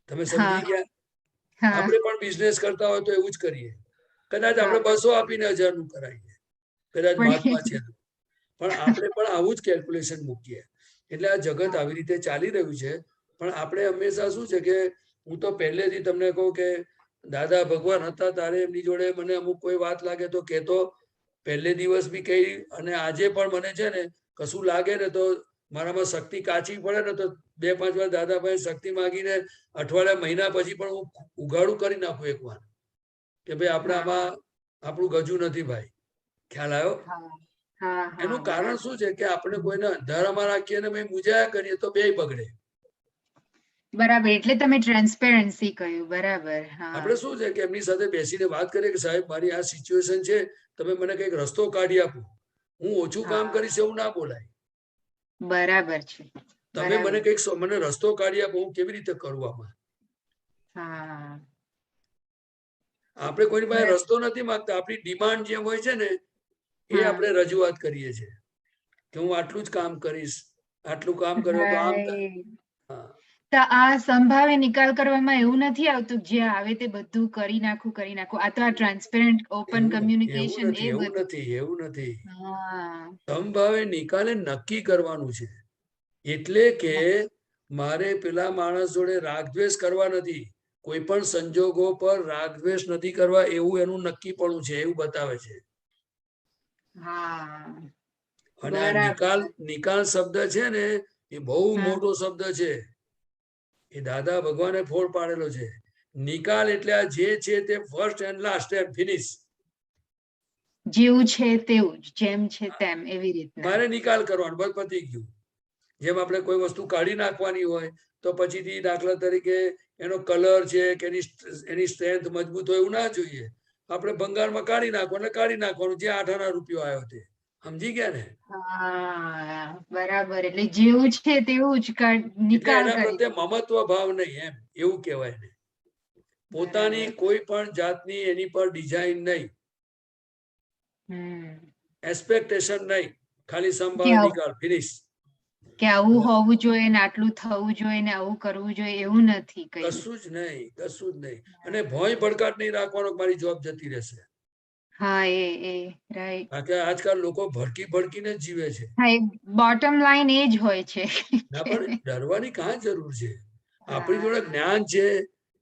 તમે હા. સમજી ગયા? હા. આપણે પણ બિઝનેસ કરતા હોય તો એવું જ કરીએ. કદાચ હા. આપણે 200 આપીને 1000 નું કરાવીએ, કદાચ મહાત્મા છે, પણ આપણે પણ આવું જ કેલ્ક્યુલેશન મૂકીએ. એટલે આ જગત આવી રીતે ચાલી રહ્યું છે. પણ આપણે હંમેશા શું છે કે હું તો પહેલેથી તમને કહું કે દાદા ભગવાન હતા તારે એમની જોડે મને અમુક કોઈ વાત લાગે તો કહેતો, પહેલે દિવસ બી કહી અને આજે પણ મને છે ને કશું લાગે ને તો મારામાં શક્તિ કાચી પડે ને તો 2-5 વાર દાદાભાઈ શક્તિ માંગીને અઠવાડિયા મહિના પછી પણ હું ઉઘાડું કરી નાખું એકવાર કે ભાઈ આપણે આમાં આપણું ગજુ નથી ભાઈ. ખ્યાલ આવ્યો? હા. એનું હા, કારણ શું છે કે આપણે કોઈને અંધારામાં રાખીએ ને ભાઈ મુજાયા કરીએ તો બેય બગડે. બરાબર. એટલે તમે ટ્રાન્સપેરન્સી કહ્યું. બરાબર. હા. આપણે શું છે કે એમની સાથે બેસીને વાત કરીએ કે સાહેબ મારી આ સિચ્યુએશન છે, તમે મને કંઈક રસ્તો કાઢી આપો, હું ઓછું કામ કરીશ એવું ના બોલાય. બરાબર છે. તમે મને બરાબર. કંઈક મને રસ્તો કાઢી આપો, હું કેવી રીતે કરું આમાં. હા. આપણે કોઈની પાસે રસ્તો નથી માંગતા, આપણી ડિમાન્ડ જેમ હોય છે ને એ આપણે રજૂઆત કરીએ છીએ કે હું આટલું જ કામ કરીશ, આટલું કામ કર્યો તો આમ થાય. હા. તો આ સંભાવે નિકાલ કરવામાં એવું નથી આવતું જે આવે તે બધું કરી નાખું. આ તો આ ટ્રાન્સપેરન્ટ ઓપન એવું કમ્યુનિકેશન એ એવું બધું. નથી, એવું નથી. હા. સંભાવે નિકાલે નક્કી કરવાનું છે. એટલે કે મારે પેલા માણસ જોડે રાગદ્વેષ કરવા નથી, કોઈ પણ સંજોગો પર રાગદ્વેષ નથી કરવા એવું એનું નક્કીપણું છે એવું બતાવે છે. હા અને આ નિકાલ શબ્દ છે ને એ બહુ મોટો શબ્દ છે. એ દાદા ભગવાને ફોડ પાડેલો છે. નિકાલ એટલે આ જે છે તે ફર્સ્ટ એન્ડ લાસ્ટ એમ ફિનિશ. જેવું છે તેવું જ, જેમ છે તેમ, એવી રીતના મારે નિકાલ કરવાનો, બસ પતી ગયું. જેમ આપણે કોઈ વસ્તુ કાઢી નાખવાની હોય તો પછીથી દાખલા તરીકે એનો કલર છે કે એની સ્ટ્રેન્થ મજબૂત હોય એવું ના જોઈએ. આપણે ભંગારમાં કાઢી નાખવાનું જે 8 રૂપિયો આવ્યો તે. સમજી ગયા ને? હા બરાબર. એટલે જેવું છે તેવું જ નિકાલ એના કરી. પ્રત્યે મમત્વ ભાવ નહીં એમ એવું કહેવાય ને. પોતાની કોઈ પણ જાતની એની પર ડિઝાઇન નહીં, એક્સપેક્ટેશન નહીં, ખાલી સંભાવ નિકાલ ફિનિશ. કે આવું હોવું જોઈએ ને આટલું થવું જોઈએ ને આવું કરવું જોઈએ એવું નથી કઈ. કશું જ નહીં. અને ભોંય ભડકાટ નહીં રાખવાનો મારી જોબ જતી રહેશે. હા એ રાઈટ. કારણ કે આજકાલ લોકો ભડકીને જ જીવે છે. હા, બોટમ લાઈન એ જ હોય છે. ના પણ ડરવાની કાં જરૂર છે? આપણી જોડે જ્ઞાન છે.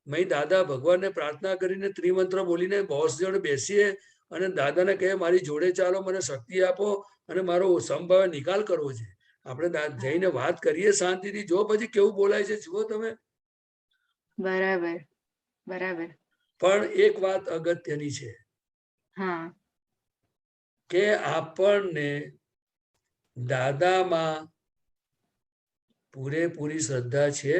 મેં દાદા ભગવાનને પ્રાર્થના કરીને ત્રિમંત્ર બોલીને બોસ જોડે બેસીએ અને દાદાને કહે મારી જોડે ચાલો, મને શક્તિ આપો અને મારો સંભાવે નિકાલ કરવો છે. આપણે જઈને વાત કરીએ શાંતિથી. જો પછી કેવું બોલાય છે જુઓ તમે. બરાબર. પણ એક વાત અગત્યની છે હા કે આપણને દાદામાં પૂરેપૂરી શ્રદ્ધા છે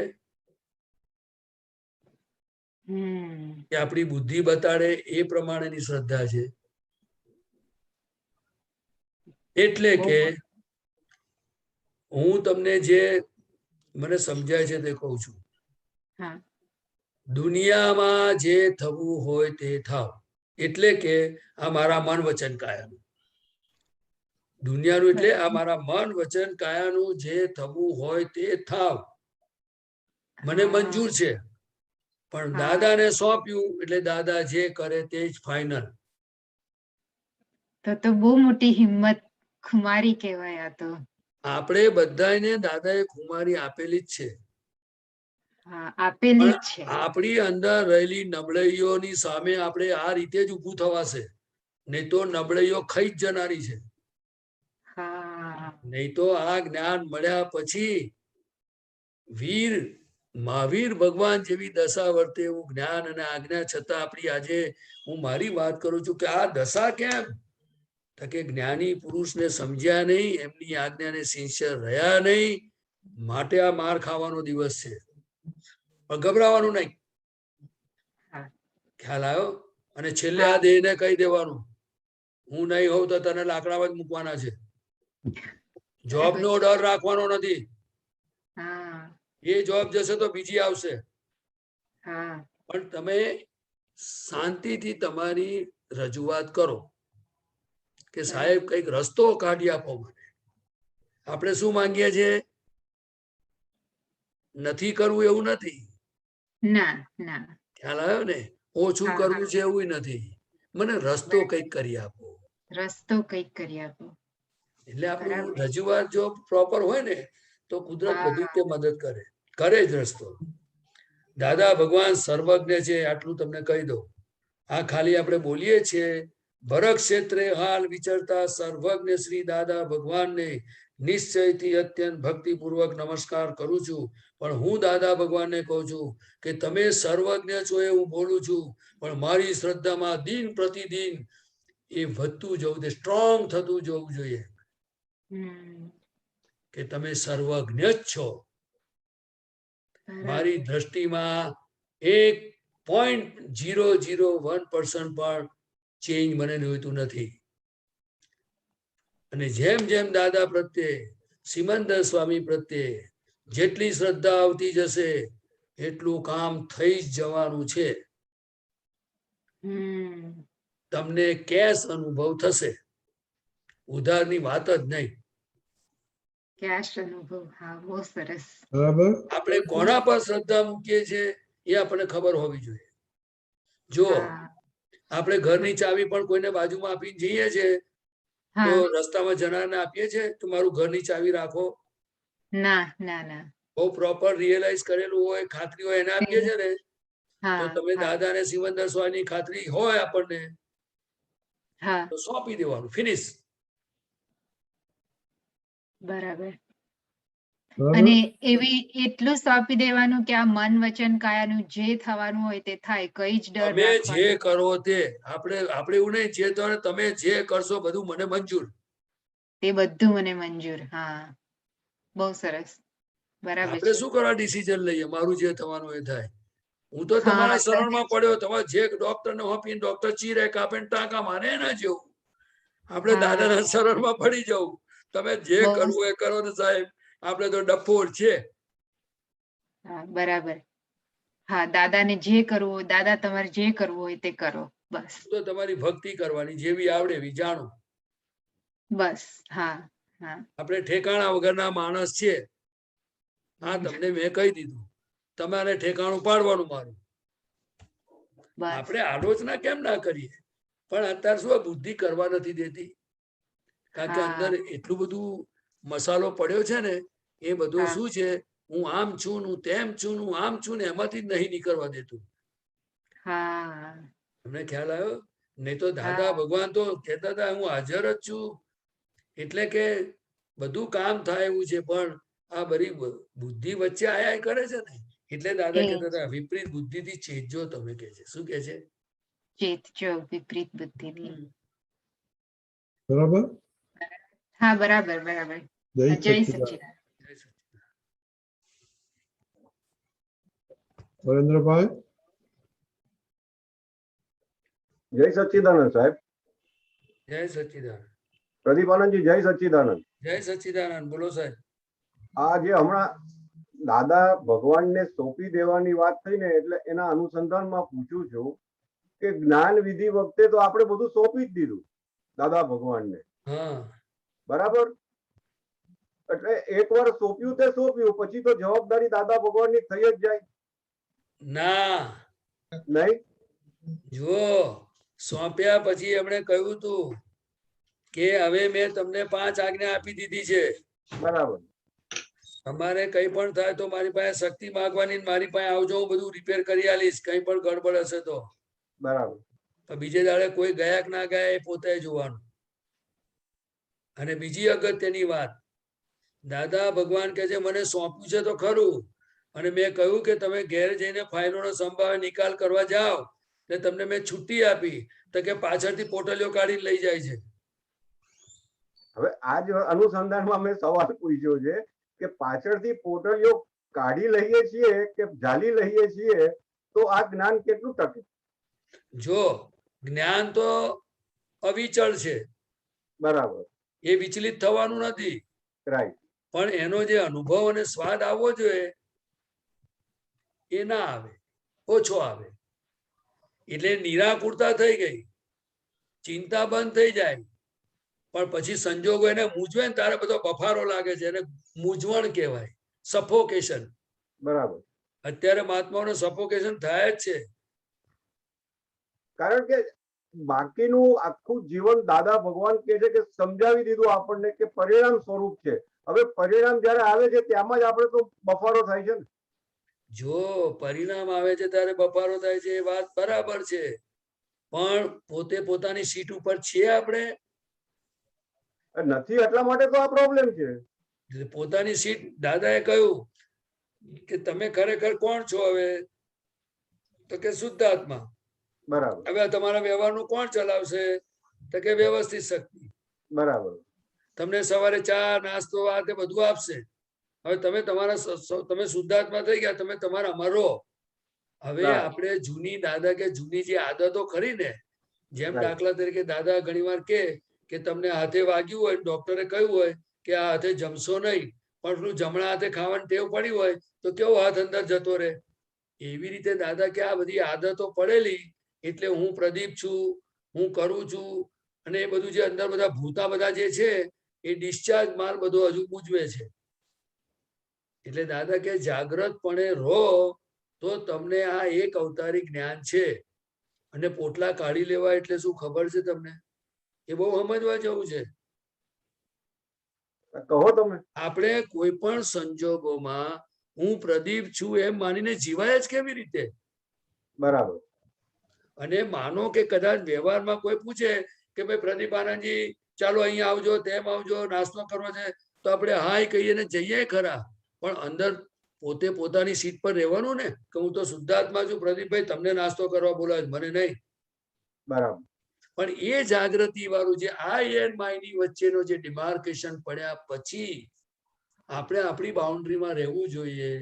કે આપણી બુદ્ધિ બતાડે એ પ્રમાણેની શ્રદ્ધા છે. એટલે કે હું તમને જે મને સમજાય છે તે કહું છું. દુનિયામાં જે થવું હોય તે થાવ. એટલે કે આ મારા મન વચન કાયાનું. દુનિયાનું એટલે આ મારા મન વચન કાયાનું જે થવું હોય તે થાવ. મને મંજૂર છે. પણ દાદાને સોંપ્યું એટલે દાદા જે કરે તે જ ફાઇનલ. તો બહુ મોટી હિંમત ખુમારી કહેવાય. આ તો આપણે બધાને દાદાએ ખુમારી આપેલી જ છે. આપેલી જ છે. આપણી અંદર રહેલી નબળાઈઓની સામે આપણે આ રીતે જ ઊભું થવાશે. નહીં તો નબળાઈઓ ખાઈ જ જનારી છે. નહીં તો આ જ્ઞાન મળ્યા પછી વીર મહાવીર ભગવાન જેવી દશા વર્તે એવું જ્ઞાન અને આજ્ઞા છતાં આપણી આજે હું મારી વાત કરું છું કે આ દશા કેમ? કે જ્ઞાની પુરુષને સમજ્યા નહીં, એમની આજ્ઞાને સિન્સિયર રહ્યા નહીં, માટે આ માર ખાવાનો દિવસ છે. પણ ગભરાવાનું નહીં. ખ્યાલ આવ્યો? અને છેલ્લે આ દેહને કહી દેવાનું હું નહીં હોઉં તો તને લાકડામાં જ મૂકવાના છે. જોબ નો ડર રાખવાનો નથી. એ જોબ જશે તો બીજી આવશે. પણ તમે શાંતિથી તમારી રજૂઆત કરો કે સાહેબ કઈક રસ્તો કાઢી આપો મને. આપણે શું માંગીએ છીએ? નથી કરવું એવું નથી. ખ્યાલ આવ્યો ને? ઓછું કરવું છે એવું નથી. મને રસ્તો કઈક કરી આપો. એટલે આપણું રજૂઆત જો પ્રોપર હોય ને તો કુદરત બધી રીતે મદદ કરે જ રસ્તો. દાદા ભગવાન સર્વજ્ઞ છે આટલું તમને કહી દઉં. આ ખાલી આપણે બોલીએ છીએ. ભરત ક્ષેત્રે હાલ વિચરતા સર્વજ્ઞ શ્રી દાદા ભગવાનને નિશ્ચયથી અત્યંત ભક્તિપૂર્વક નમસ્કાર કરું છું. પણ હું દાદા ભગવાનને કહું છું કે તમે સર્વજ્ઞ છો એ હું બોલું છું, પણ મારી શ્રદ્ધામાં દિન પ્રતિદિન એ વધતું જવું, સ્ટ્રોંગ થતું જવું જોઈએ કે તમે સર્વજ્ઞ જ છો. મારી દ્રષ્ટિમાં 1.001% પણ ચેન્જ મને જોઈતું નથી. અને જેમ જેમ દાદા પ્રત્યે, સિમંદર સ્વામી પ્રત્યે જેટલી શ્રદ્ધા આવતી જશે એટલું કામ થઈ જ જવાનું છે. તમને કેશ અનુભવ થશે. ઉધારની વાત જ નહીં. આપણે કોના પર શ્રદ્ધા મૂકીએ છીએ એ આપણને ખબર હોવી જોઈએ. જો આપણે ઘરની ચાવી પણ કોઈને બાજુમાં આપીને જઈએ છીએ તો રસ્તામાં જનારને આપીએ છીએ કે મારું ઘરની ચાવી રાખો? ના. બહુ પ્રોપર રિયલાઇઝ કરેલું હોય, ખાતરી હોય એને આપીએ છીએ ને. હા તમે હા દાદાને સિમંદર સ્વામીની ખાતરી હોય આપણને હા તો સોંપી દેવાનું, ફિનિશ. બરાબર. બરાબર અને એવી એટલું સોંપી દેવાનું કે આ મન વચન કાયાનું જે થવાનું હોય તે થાય, કઈ જ ડર તમે જે રાખવાનો. કરો તે આપણે એવું નહીં, જે તમે જે કરશો બધું મને મંજૂર. તે બધું મને મંજૂર. હા, બહુ સરસ. બરાબર આપણે છે. શું કરવા ડિસિઝન લઈએ? મારું જે થવાનું એ થાય. હું તો હા તમારા બરાબર. શરણમાં પડ્યો. તમારે જે ડોક્ટરને હોપીને ડોક્ટર ચીરે કાપે ને ટાંકા મારે ના જેવું. આપણે દાદાના હા શરણમાં પડી જવું. તમે જે બહુ કરવું એ કરો ને સાહેબ, આપણે તો ડફોર છે. હા બરાબર. હા, દાદાને જે કરવું હોય, દાદા તમારે જે કરવું હોય તે કરો. બસ તો તમારી ભક્તિ કરવાની, જેવી આવડે એવી જાણો. બસ. હા હા આપણે ઠેકાણા વગરના માણસ છીએ. હા, તમને મેં કહી દીધું, તમારે ઠેકાણું પાડવાનું મારું. બસ. આપણે આલોચના કેમ ના કરીએ? પણ અત્યારે શું આ બુદ્ધિ કરવા નથી દેતી? કારણ કે હા અંદર એટલું બધું મસાલો પડ્યો છે ને, એ બધું હા શું છે, હું આમ છું, હું તેમ છું, હું આમ છું ને, એમાંથી જ નહીં નીકળવા દેતું. હા તમને ખ્યાલ આવ્યો? નહીં તો દાદા હા ભગવાન તો કહેતા હતા હું હાજર જ છું, એટલે કે બધું કામ થાય એવું છે. પણ આ બધી બુદ્ધિ વચ્ચે આયા કરે છે ને, એટલે દાદા એ કહેતા હતા વિપરીત બુદ્ધિથી ચેતજો. તમે કહે છે, શું કહે છે? ચેતજો વિપરીત બુદ્ધિથી. બરાબર. હા બરાબર બરાબર. જય હા, જય સચ્ચિદાનંદ. સચ્ચિદાનંદ. નરેન્દ્રભાઈ. જય સચ્ચિદાનંદ સાહેબ. જય સચ્ચિદાનંદ. પ્રદીપાનંદજી, જય સચ્ચિદાનંદ. જય સચ્ચિદાનંદ. બોલો સાહેબ. આ જે હમણાં દાદા ભગવાનને સોંપી દેવાની વાત થઈ ને, એટલે એના અનુસંધાનમાં પૂછું છું કે જ્ઞાન વિધિ વખતે તો આપણે બધું સોંપી જ દીધું દાદા ભગવાનને, હા, બરાબર? એટલે એકવાર સોંપ્યું તે સોંપ્યું, પછી તો જવાબદારી દાદા ભગવાનની થઈ જ જાય. ના, નહીં? જો સોંપ્યા પછી એમણે કહ્યું તું કે હવે મેં તમને 5 આજ્ઞા આપી દીધી છે. બરાબર. તમારે કઈ પણ થાય તો મારી પાસે શક્તિ માંગવાની, મારી પાસે આવજો, હું બધું રિપેર કરી આલીશ. કઈ પણ ગડબડ હશે તો. બરાબર. બીજે દાડે કોઈ ગયા કે ના ગયા એ પોતે જોવાનું. અને બીજી અગત્યની વાત, દાદા ભગવાન કે છે મને સોંપ્યું છે તો ખરું, અને મેં કહ્યું કે તમે ઘેર જઈને ફાઇલોનો સંભાવે નિકાલ કરવા જાઓ, એટલે તમને મેં છુટ્ટી આપી, તો કે પાછળથી પોટલીઓ કાઢીને લઈ જાય છે. હવે આ જ અનુસંધાનમાં મેં સવાલ પૂછ્યો છે કે પાછળથી પોટલીઓ કાઢી લઈએ છીએ કે ઝાલી લઈએ છીએ, તો આ જ્ઞાન કેટલું ટકે? જો જ્ઞાન તો અવિચળ છે, બરાબર. એ વિચલિત થવાનું નથી. રાઈટ. પણ એનો જે અનુભવ અને સ્વાદ આવવો જોઈએ એ ના આવે, ઓછો આવે. એટલે નિરાકુરતા થઈ ગઈ, ચિંતા બંધ થઈ જાય. પણ પછી સંજોગો એને મૂંઝવે ને તારે બધો બફારો લાગે છે, એને મૂંઝવણ કહેવાય, સફોકેશન. બરાબર. અત્યારે મહાત્માઓને સફોકેશન થાય જ છે. કારણ કે બાકીનું આખું જીવન દાદા ભગવાન કહે છે કે સમજાવી દીધું આપણને કે પરિણામ સ્વરૂપ છે. હવે પરિણામ જયારે આવે છે ત્યાંમાં જ આપણે તો બફારો થાય છે ને. જો પરિણામ આવે છે ત્યારે બફારો થાય છે, એ વાત બરાબર છે. પણ પોતે પોતાની સીટ ઉપર છીએ આપણે નથી, એટલા માટે તો આ પ્રોબ્લેમ છે. પોતાની સીટ, દાદાએ કહ્યું કે તમે ખરેખર કોણ છો? હવે તો કે શુદ્ધ આત્મા. બરાબર. હવે તમારા વ્યવહારનું કોણ ચલાવશે? તો કે વ્યવસ્થિત શક્તિ. બરાબર. તમને સવારે ચા નાસ્તો આ તે બધું આપશે. હવે તમે તમે શુદ્ધાત્મા થઈ ગયા, તમે તમારામાં રહો. હવે આપણે જૂની દાદા કે જૂની જે આદતો ખરી ને, જેમ દાખલા તરીકે દાદા ઘણીવાર કે તમને હાથે વાગ્યું હોય, ડોક્ટરે કહ્યું હોય કે આ હાથે જમશો નહીં, પણ પેલું જમણા હાથે ખાવાની ટેવ પડી હોય તો કેવો હાથ અંદર જતો રહે. એવી રીતે દાદા કે આ બધી આદતો પડેલી, એટલે હું પ્રદીપ છું, હું કરું છું, અને એ બધું જે અંદર બધા ભૂતા બધા જે છે એ ડિસ્ચાર્જ માલ બધો હજુ પૂજવે છે. એટલે દાદા કે જાગ્રતપણે રહો તો તમને આ એક અવતારી જ્ઞાન છે. અને પોટલા કાઢી લેવા એટલે શું ખબર છે તમને? એ બહુ સમજવા જેવું છે. કહો તમે. આપણે કોઈ પણ સંજોગોમાં હું પ્રદીપ છું એમ માનીને જીવાય જ કેવી રીતે? બરાબર. અને માનો કે કદાચ વ્યવહારમાં કોઈ પૂછે કે ભાઈ પ્રદીપ આનંદજી ચાલો અહીંયા આવજો, તેમ આવજો, નાસ્તો કરવો છે, તો આપણે હાય કહીએ ને જઈએ ખરા, પણ અંદર પોતે પોતાની સીટ પર રહેવાનું ને કે હું તો શુદ્ધાત્મા છું, પ્રદીપભાઈ તમને નાસ્તો કરવા બોલાવે મને નહીં. બરાબર. પણ એ જાગૃતિ વાળું જે આ એન્ડ માયની વચ્ચેનો જે ડિમાર્કેશન પડ્યા પછી આપણે આપણી બાઉન્ડ્રીમાં રહેવું જોઈએ.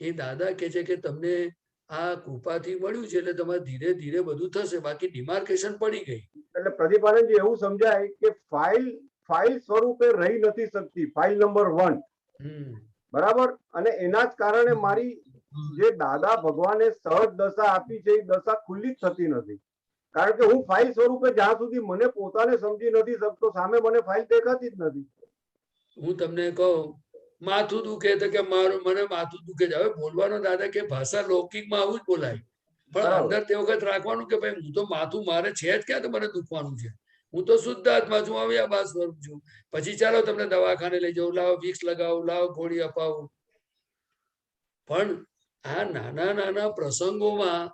એ દાદા કહે છે કે તમને આ કૃપાથી મળ્યું છે એટલે તમારે ધીરે ધીરે બધું થશે, બાકી ડિમાર્કેશન પડી ગઈ. એટલે પ્રદીપ આનંદજી એવું સમજાય કે ફાઇલ સ્વરૂપે રહી નથી શકતી, ફાઇલ નંબર 1, બરાબર. અને એના જ કારણે મારી જે દાદા ભગવાને સહજ દશા આપી છે એ દશા ખુલ્લી જ થતી નથી, કારણ કે હું ફાઇલ સ્વરૂપે જ્યાં સુધી મને પોતાને સમજી નથી શકતો સામે મને ફાઇલ દેખાતી જ નથી. હું તમને કહું માથું દુખે તો કે મારું મને માથું દુખે છે. હવે બોલવાનો દાદા કે ભાષા લૌકિકમાં આવું જ બોલાય, પણ અંદર તે વખત રાખવાનું કે ભાઈ હું તો માથું મારે છે જ ક્યાં તો મને દુખવાનું છે, હું તો શુદ્ધાત્મા છું, અવ્યાભાસ સ્વરૂપ છું. પછી ચાલો તમને દવાખાને લઈ જાઉં, લાવો વિક્સ લગાવું, લાવો ગોળી અપાવું. પણ આ નાના નાના પ્રસંગોમાં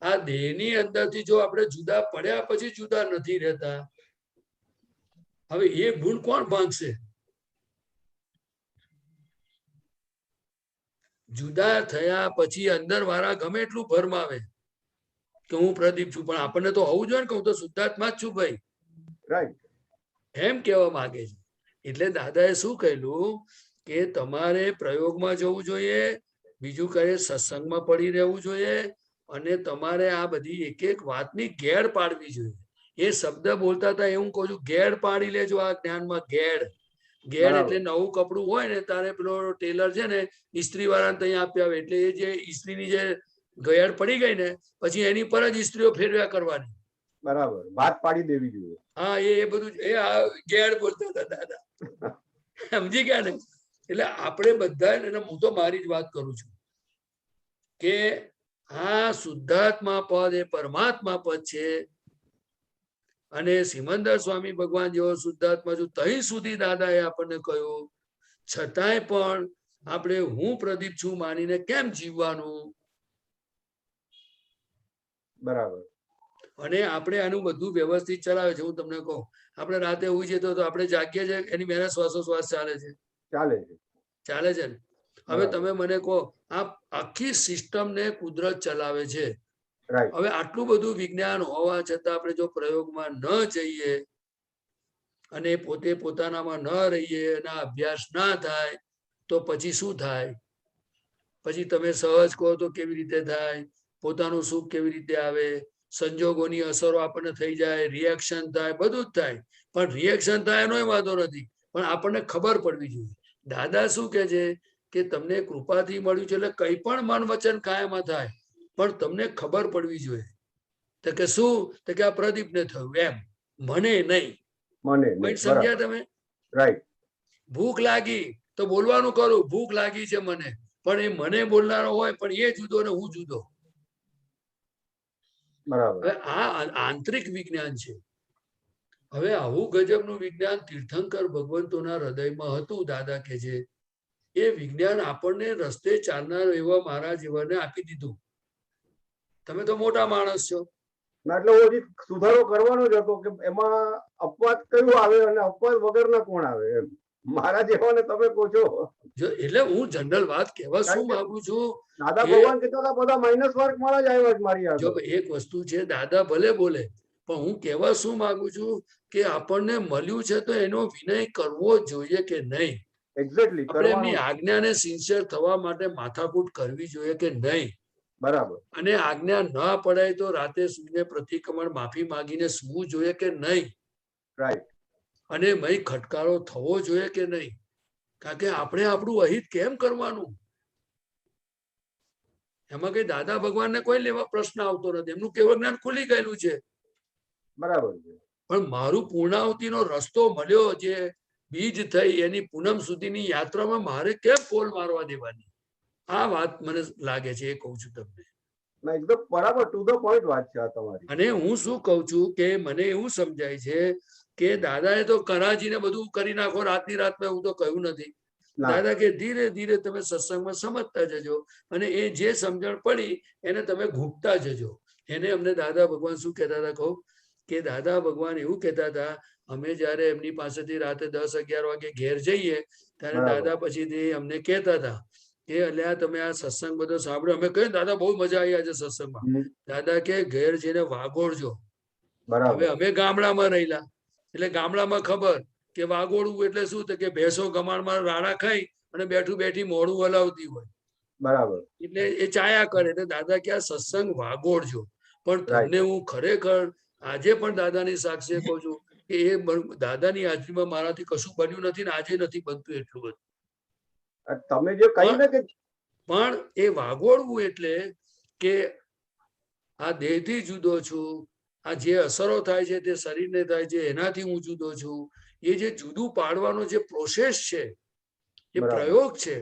આ દેહની અંદરથી જો આપણે જુદા પડ્યા પછી જુદા નથી રહેતા, હવે એ ભૂલ કોણ ભાંગશે? જુદા થયા પછી અંદર વાળા ગમે એટલું ભરમાવે કે હું પ્રદીપ છું, પણ આપણને તો હોવું જોઈએ ને કે હું તો શુદ્ધાત્મા જ છું ભાઈ, રાઈટ, એમ કહેવા માંગે છે. એટલે દાદાએ શું કહેલું કે તમારે પ્રયોગમાં જવું જોઈએ, બીજું કહે સત્સંગમાં પડી રહેવું જોઈએ, અને તમારે આ બધી એક એક વાતની ગેડ પાડવી જોઈએ. એ શબ્દ બોલતા હતા એવું કહું છું, ગેડ પાડી લેજો આ જ્ઞાનમાં. ગેડ એટલે નવું કપડું હોય ને તારે પેલો ટેલર છે ને ઇસ્ત્રી વાળાને ત્યાં આપી આવે, એટલે એ જે ઇસ્ત્રીની જે ગેડ પડી ગઈ ને પછી એની પર જ ઇસ્ત્રીઓ ફેરવ્યા કરવાની. બરાબર, વાત પાડી દેવી જોઈએ. હા, એ બધું એ ગેડ બોલતા હતા દાદા, સમજી ગયા ને? એટલે આપણે બધા, હું તો મારી જ વાત કરું છું કે આ શુદ્ધાત્મા પદ એ પરમાત્મા પદ છે, અને સિમંદર સ્વામી ભગવાન જેવો શુદ્ધાત્મા છું તહીં સુધી દાદાએ આપણને કહ્યું, છતાંય પણ આપણે હું પ્રદીપ છું માનીને કેમ જીવવાનું? બરાબર. અને આપણે આનું બધું વ્યવસ્થિત ચલાવે છે. હું તમને કહું, આપણે રાતે ઉઈ જતો તો આપણે જાગીએ છીએ, એની મહેનત શ્વાસોશ્વાસ ચાલે છે, ચાલે છે ને? હવે તમે મને કહો, આ આખી સિસ્ટમ ને કુદરત ચલાવે છે. હવે આટલું બધું વિજ્ઞાન હોવા છતાં આપણે જો પ્રયોગમાં ન જઈએ અને પોતે પોતાનામાં ન રહીએ અને અભ્યાસ ના થાય તો પછી શું થાય? પછી તમે સહજ કહો તો કેવી રીતે થાય? પોતાનું સુખ કેવી રીતે આવે? સંજોગોની અસરો આપણને થઈ જાય, રિએક્શન થાય, બધું જ થાય. પણ રિએક્શન થાય એનો વાંધો નથી, પણ આપણને ખબર પડવી જોઈએ. દાદા શું કે છે કે તમને કૃપાથી મળ્યું છે એટલે કઈ પણ મન વચન કાયમાં થાય, પણ તમને ખબર પડવી જોઈએ. તો કે શું? તો કે આ પ્રદીપને થયું એમ, મને નહીં. સમજ્યા તમે? રાઈટ. ભૂખ લાગી તો બોલવાનું કરું, ભૂખ લાગી છે મને, પણ એ મને બોલનારો હોય પણ એ જુદો ને હું જુદો. હવે આ આંતરિક વિજ્ઞાન છે. હવે આવું ગજબનું વિજ્ઞાન તીર્થંકર ભગવંતોના હૃદયમાં હતું. દાદા કે છે એ વિજ્ઞાન આપણને રસ્તે ચાલનાર એવા મારા જીવનને આપી દીધું. તમે તો મોટા માણસ છો, એટલે હજી સુધારો કરવાનો જ હતો કે એમાં અપવાદ કયું આવે અને અપવાદ વગરના કોણ આવે, એમ મારા જેવાને તમે કહો છો. એટલે હું જનરલ વાત કહેવા શું માંગુ છું, દાદા ભગવાન કહેતા બધા માઇનસ માર્ક મારા જ આવ્યા જ મારી આગળ. જો એક વસ્તુ છે, દાદા ભલે બોલે, પણ હું કહેવા શું માંગુ છું કે આપણને મળ્યું છે તો એનો વિનય કરવો જોઈએ કે નહીં? એક્ઝેક્ટલી. આપણે એમની આજ્ઞાને સિન્સિયર થવા માટે માથાકૂટ કરવી જોઈએ કે નહીં? બરાબર. અને આજ્ઞા ના પડાય તો રાતે સુઈને પ્રતિક્રમણ માફી માંગીને સૂવું જોઈએ કે નહીં? રાઈટ. અને મય ખટકારો થવો જોઈએ કે નહીં? કારણ કે આપણે આપણું અહિત કેમ કરવાનું? એમાં કઈ દાદા ભગવાનને કોઈ લેવા પ્રશ્ન આવતો નથી, એમનું કેવળ જ્ઞાન ખુલી ગયેલું છે. બરાબર છે. પણ મારું પૂર્ણાહુતિનો રસ્તો મળ્યો, જે બીજ થઈ એની પૂનમ સુધીની યાત્રામાં મારે કેમ પોલ મારવા દેવાની? આ વાત મને લાગે છે, એ કહું છું તમને. એકદમ બરાબર, ટુ ધ પોઈન્ટ વાત છે આ તમારી. અને હું શું કહું છું કે મને એવું સમજાય છે કે દાદાએ તો કરાજીને બધું કરી નાખો રાતની રાતમાં, એવું તો કહ્યું નથી. દાદા કે ધીરે ધીરે તમે સત્સંગમાં સમજતા જજો અને એ જે સમજણ પડી એને તમે ઘૂંટતા જજો. એને અમને દાદા ભગવાન શું કહેતા હતા કહું કે દાદા ભગવાન એવું કહેતા હતા, અમે જયારે એમની પાસેથી રાતે 10-11 વાગે ઘેર જઈએ ત્યારે દાદા પછીથી અમને કહેતા હતા કે અલ્યા તમે આ સત્સંગ બધો સાંભળ્યો. અમે કહ્યું દાદા બહુ મજા આવી આજે સત્સંગમાં. દાદા કે ઘેર જઈને વાગોળજો. હવે અમે ગામડામાં રહેલા એટલે ગામડામાં ખબર કે વાગોળવું એટલે શું કે ભેંસો ગમાણમાં રાણા ખાઈ અને બેઠું બેઠી મોડું હલાવતી હોય. બરાબર. એટલે એ ચાયા કરે. એટલે દાદા કે આ સત્સંગ વાગોળજો. પણ તમને હું ખરેખર આજે પણ દાદાની સાક્ષી કહું છું કે એ દાદાની હાજરીમાં મારાથી કશું બન્યું નથી ને આજે નથી બનતું એટલું બધું. તમે જે કહ્યું ને કે પણ એ વાગોળવું એટલે કે આ દેહથી જુદો છું, આ જે અસરો થાય છે તે શરીરને થાય છે એનાથી હું જુદો છું. એ જે જુદું પાડવાનો જે પ્રોસેસ છે એ પ્રયોગ છે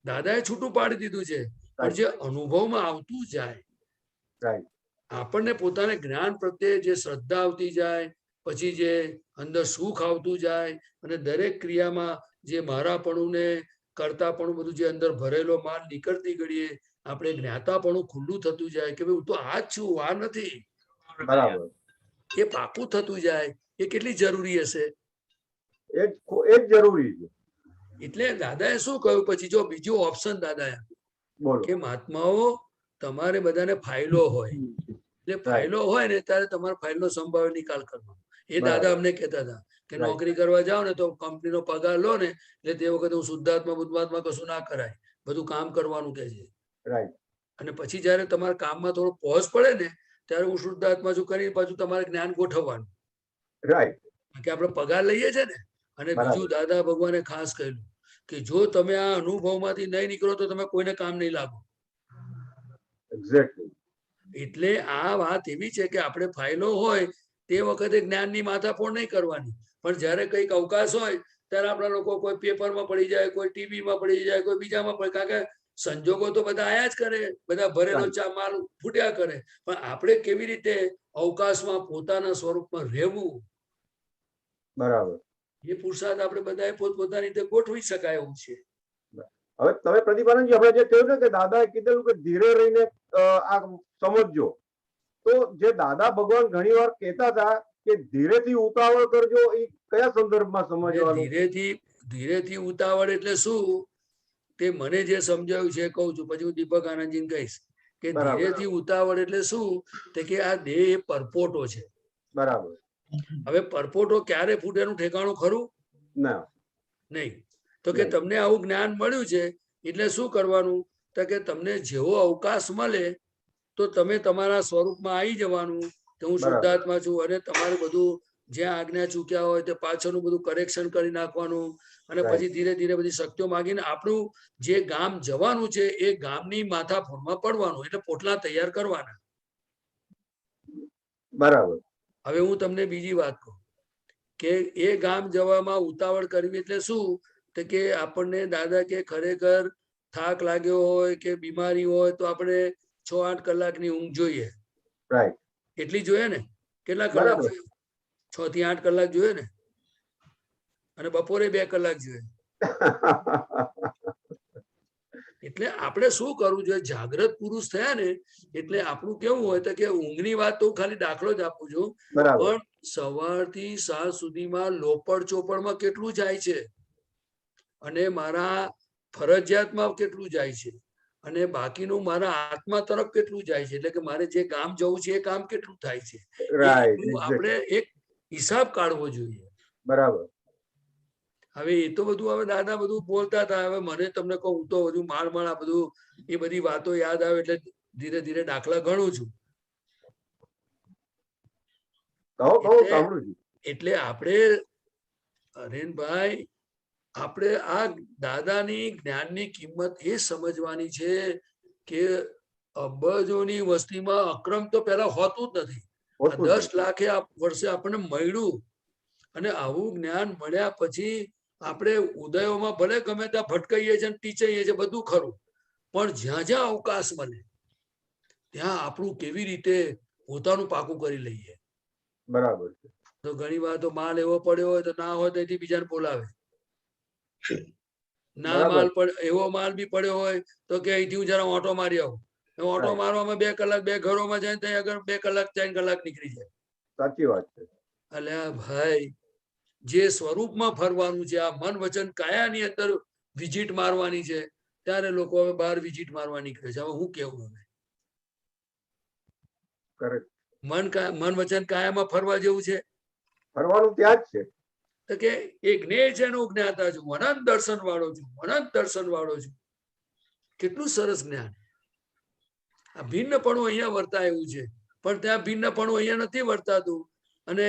દાદાએ છૂટું પાડી દીધું છે. પણ જે અનુભવમાં આવતું જાય આપણને પોતાને જ્ઞાન પ્રત્યે જે શ્રદ્ધા આવતી જાય, પછી જે અંદર સુખ આવતું જાય અને દરેક ક્રિયામાં જે મારાપણું ને કરતાપણું બધું જે અંદર ભરેલો માલ નીકળતી ઘડીએ આપણે જ્ઞાતાપણું ખુલ્લું થતું જાય કે ભાઈ હું તો આ જ છું, આ નથી. બરાબર. એ પાકું થતું જાય એ કેટલી જરૂરી હશે? એ જ જરૂરી છે. એટલે દાદાએ શું કહ્યું પછી જો બીજો ઓપ્શન દાદાએ કે મહાત્માઓ તમારે બધાને ફાઇલો હોય એટલે ફાઇલો હોય ને ત્યારે તમારે ફાઇલનો સંભાવ્ય નિકાલ કરવાનો. એ દાદા અમને કહેતા હતા કે નોકરી કરવા જાઓ ને તો કંપનીનો પગાર લો ને એટલે તે વખતે હું શુદ્ધાત્મા બુદ્ધાત્મા કશું ના કરાય, બધું કામ કરવાનું કે છે. અને પછી જયારે તમારા કામમાં થોડો પોઝ પડે ને ત્યારે હું શુદ્ધાત્મા છું કરી પાછું તમારે જ્ઞાન ગોઠવવાનું. કે આપણે પગાર લઈએ છે ને. અને બીજું દાદા ભગવાને ખાસ કહ્યું કે જો તમે આ અનુભવમાંથી નહીં નીકળો તો તમે કોઈને કામ નહીં લાગો. એટલે આ વાત એવી છે કે આપણે ફાઇલો હોય તે વખતે જ્ઞાનની માથાફોડ નહીં કરવાની, પણ જયારે કઈક અવકાશ હોય ત્યારે આપણા લોકો કોઈ પેપરમાં પડી જાય, કોઈ ટીવીમાં પડી જાય, કોઈ બીજામાં પડે. કારણ કે સંજોગો તો બધા આયા જ કરે, બધા ભરેલો ચા માલ ફૂટ્યા કરે. પણ આપણે કેવી રીતે અવકાશમાં પોતાના સ્વરૂપમાં રહેવું, બરાબર, એ પુરુષાર્થ આપણે બધાએ પોતપોતાની રીતે ગોઠવી શકાય એવું છે. હવે તમે પ્રદીપાનંદજી આપણે જે કહ્યું ને કે દાદાએ કીધેલું કે ધીરે રહીને આ સમજજો, તો જે દાદા ભગવાન ઘણી વાર કહેતા હતા કે ધીરેથી ઉતાવળ કરજો, એ કયા સંદર્ભમાં સમજવાનું? ધીરેથી ઉતાવળ એટલે શું તે મને જે સમજાયું છે કહું છું, પછી હું દીપક આનંદજીને કહીશ કે ધીરેથી ઉતાવળ એટલે શું કે આ દેહ પરપોટો છે. બરાબર. હવે પરપોટો ક્યારે ફૂટે એનું ઠેકાણું ખરું? નહીં. તો કે તમને આવું જ્ઞાન મળ્યું છે એટલે શું કરવાનું તો કે તમને જેવો અવકાશ મળે તો તમે તમારા સ્વરૂપમાં આવી જવાનું કે હું શુદ્ધાત્મા છું અને તમારે બધું જ્યાં આજ્ઞા ચૂક્યા હોય તે પાછળનું બધું કરેક્શન કરી નાખવાનું અને પછી ધીરે ધીરે બધી શક્તિઓ માગીને આપણું જે ગામ જવાનું છે એ ગામની માથાફોડમાં પડવાનું, એટલે પોટલા તૈયાર કરવાના. બરાબર. હવે હું તમને બીજી વાત કહું કે એ ગામ જવામાં ઉતાવળ કરવી એટલે શું તો કે આપણને દાદા કે ખરેખર થાક લાગ્યો હોય કે બીમારી હોય તો આપણે 6-8 કલાકની ઊંઘ જોઈએ. એટલી જોઈએ ને? કેટલા કલાક જોઈએ? 6 થી 8 કલાક જોઈએ ને? અને બપોરે 2 કલાક જોઈએ. એટલે આપણે શું કરવું જોઈએ? જાગ્રત પુરુષ થયા ને એટલે આપણું કેવું હોય તો કે ઊંઘની વાત તો ખાલી દાખલો જ આપું છું, પણ સવારથી સાંજ સુધીમાં લોપડ ચોપડમાં કેટલું જાય છે અને મારા ફરજિયાતમાં કેટલું જાય છે અને બાકીનું મારા આત્મા તરફ કેટલું જાય છે, એટલે કે મારે જે કામ જવું છે એ કામ કેટલું થાય છે, આપણે એક હિસાબ કાઢવો જોઈએ. બરાબર. હવે એ તો બધું હવે દાદા બધું બોલતા હતા. હવે મને તમને કહું તો બધું માળ આ બધું એ બધી વાતો યાદ આવે એટલે ધીરે ધીરે દાખલા ગણું છું. એટલે આપણે હરેનભાઈ આપણે આ દાદાની જ્ઞાનની કિંમત એ સમજવાની છે કે અબજોની વસ્તીમાં અક્રમ તો પેલા હોતું જ નથી. 10 લાખે વર્ષે આપણને મળ્યું અને આવું જ્ઞાન મળ્યા પછી આપણે ઉદયોમાં ભલે ગમે ત્યાં ભટકાઈએ છીએ ટીચાઈએ છીએ બધું ખરું, પણ જ્યાં જ્યાં અવકાશ મળે ત્યાં આપણું કેવી રીતે પોતાનું પાકું કરી લઈએ. બરાબર. તો ઘણી વાર તો માલ એવો પડ્યો હોય તો ના હોય તો એથી બીજાને બોલાવે. ના માલ એવો માલ બી પડ્યો હોય તો કે અહીંથી હું જરા ઓટો મારી આવું, ઓટો મારવામાં 2 કલાક 2 ઘરોમાં જાય તો આગળ 2 કલાક 3 કલાક નીકળી જાય. સાચી વાત છે. અલ્યા ભાઈ, જે સ્વરૂપમાં ફરવાનું છે, આ મન વચન કાયાની અંદર વિઝિટ મારવાની છે, ત્યારે લોકો હવે બહાર વિઝિટ મારવા નીકળે છે. હવે હું કેવું, હવે મન વચન કાયામાં ફરવા જેવું છે? ફરવાનું ત્યાં જ છે. તો કે એક જ્ઞેય છે એનું જ્ઞાતા છું, અનંત દર્શન વાળો છું, અનંત દર્શન વાળો છું. કેટલું સરસ જ્ઞાન. આ ભિન્નપણું અહીંયા વર્તાય એવું છે, પણ ત્યાં ભિન્નપણું અહીંયા નથી વર્તાતું. અને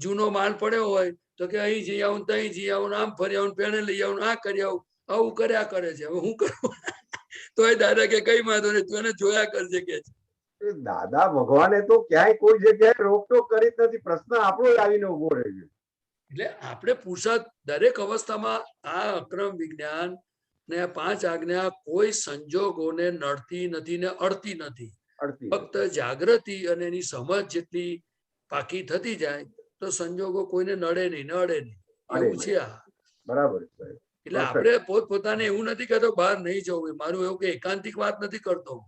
જૂનો માલ પડ્યો હોય તો કે અહીં જઈ આવું, ત્યાં જઈ આવું, આમ ફરી આવું, પેણે લઈ આવું, આ કરી આવું, આવું કર્યા કરે છે. હવે હું કરું? તો એ દાદા કે કઈ વાંધો નહીં, તું એને જોયા કરજે કે છે. દાદા ભગવાને તો ક્યાંય કોઈ જગ્યાએ રોકટોક કરી જ નથી. પ્રશ્ન આપણો જ આવીને ઉભો રહે છે. એટલે આપણે પુરુષાર્થ દરેક અવસ્થામાં આ અક્રમ વિજ્ઞાન ને 5 આજ્ઞા કોઈ સંજોગોને નડતી નથી ને અડતી નથી. ફક્ત જાગૃતિ અને એની સમજ જેટલી પાકી થતી જાય તો સંજોગો કોઈને નડે નહીં, નડે નહીં. એવું છે આ. બરાબર. એટલે આપણે પોતપોતાને એવું નથી કહેતો બહાર નહીં જવું. મારું એવું કે એકાંતિક વાત નથી કરતો.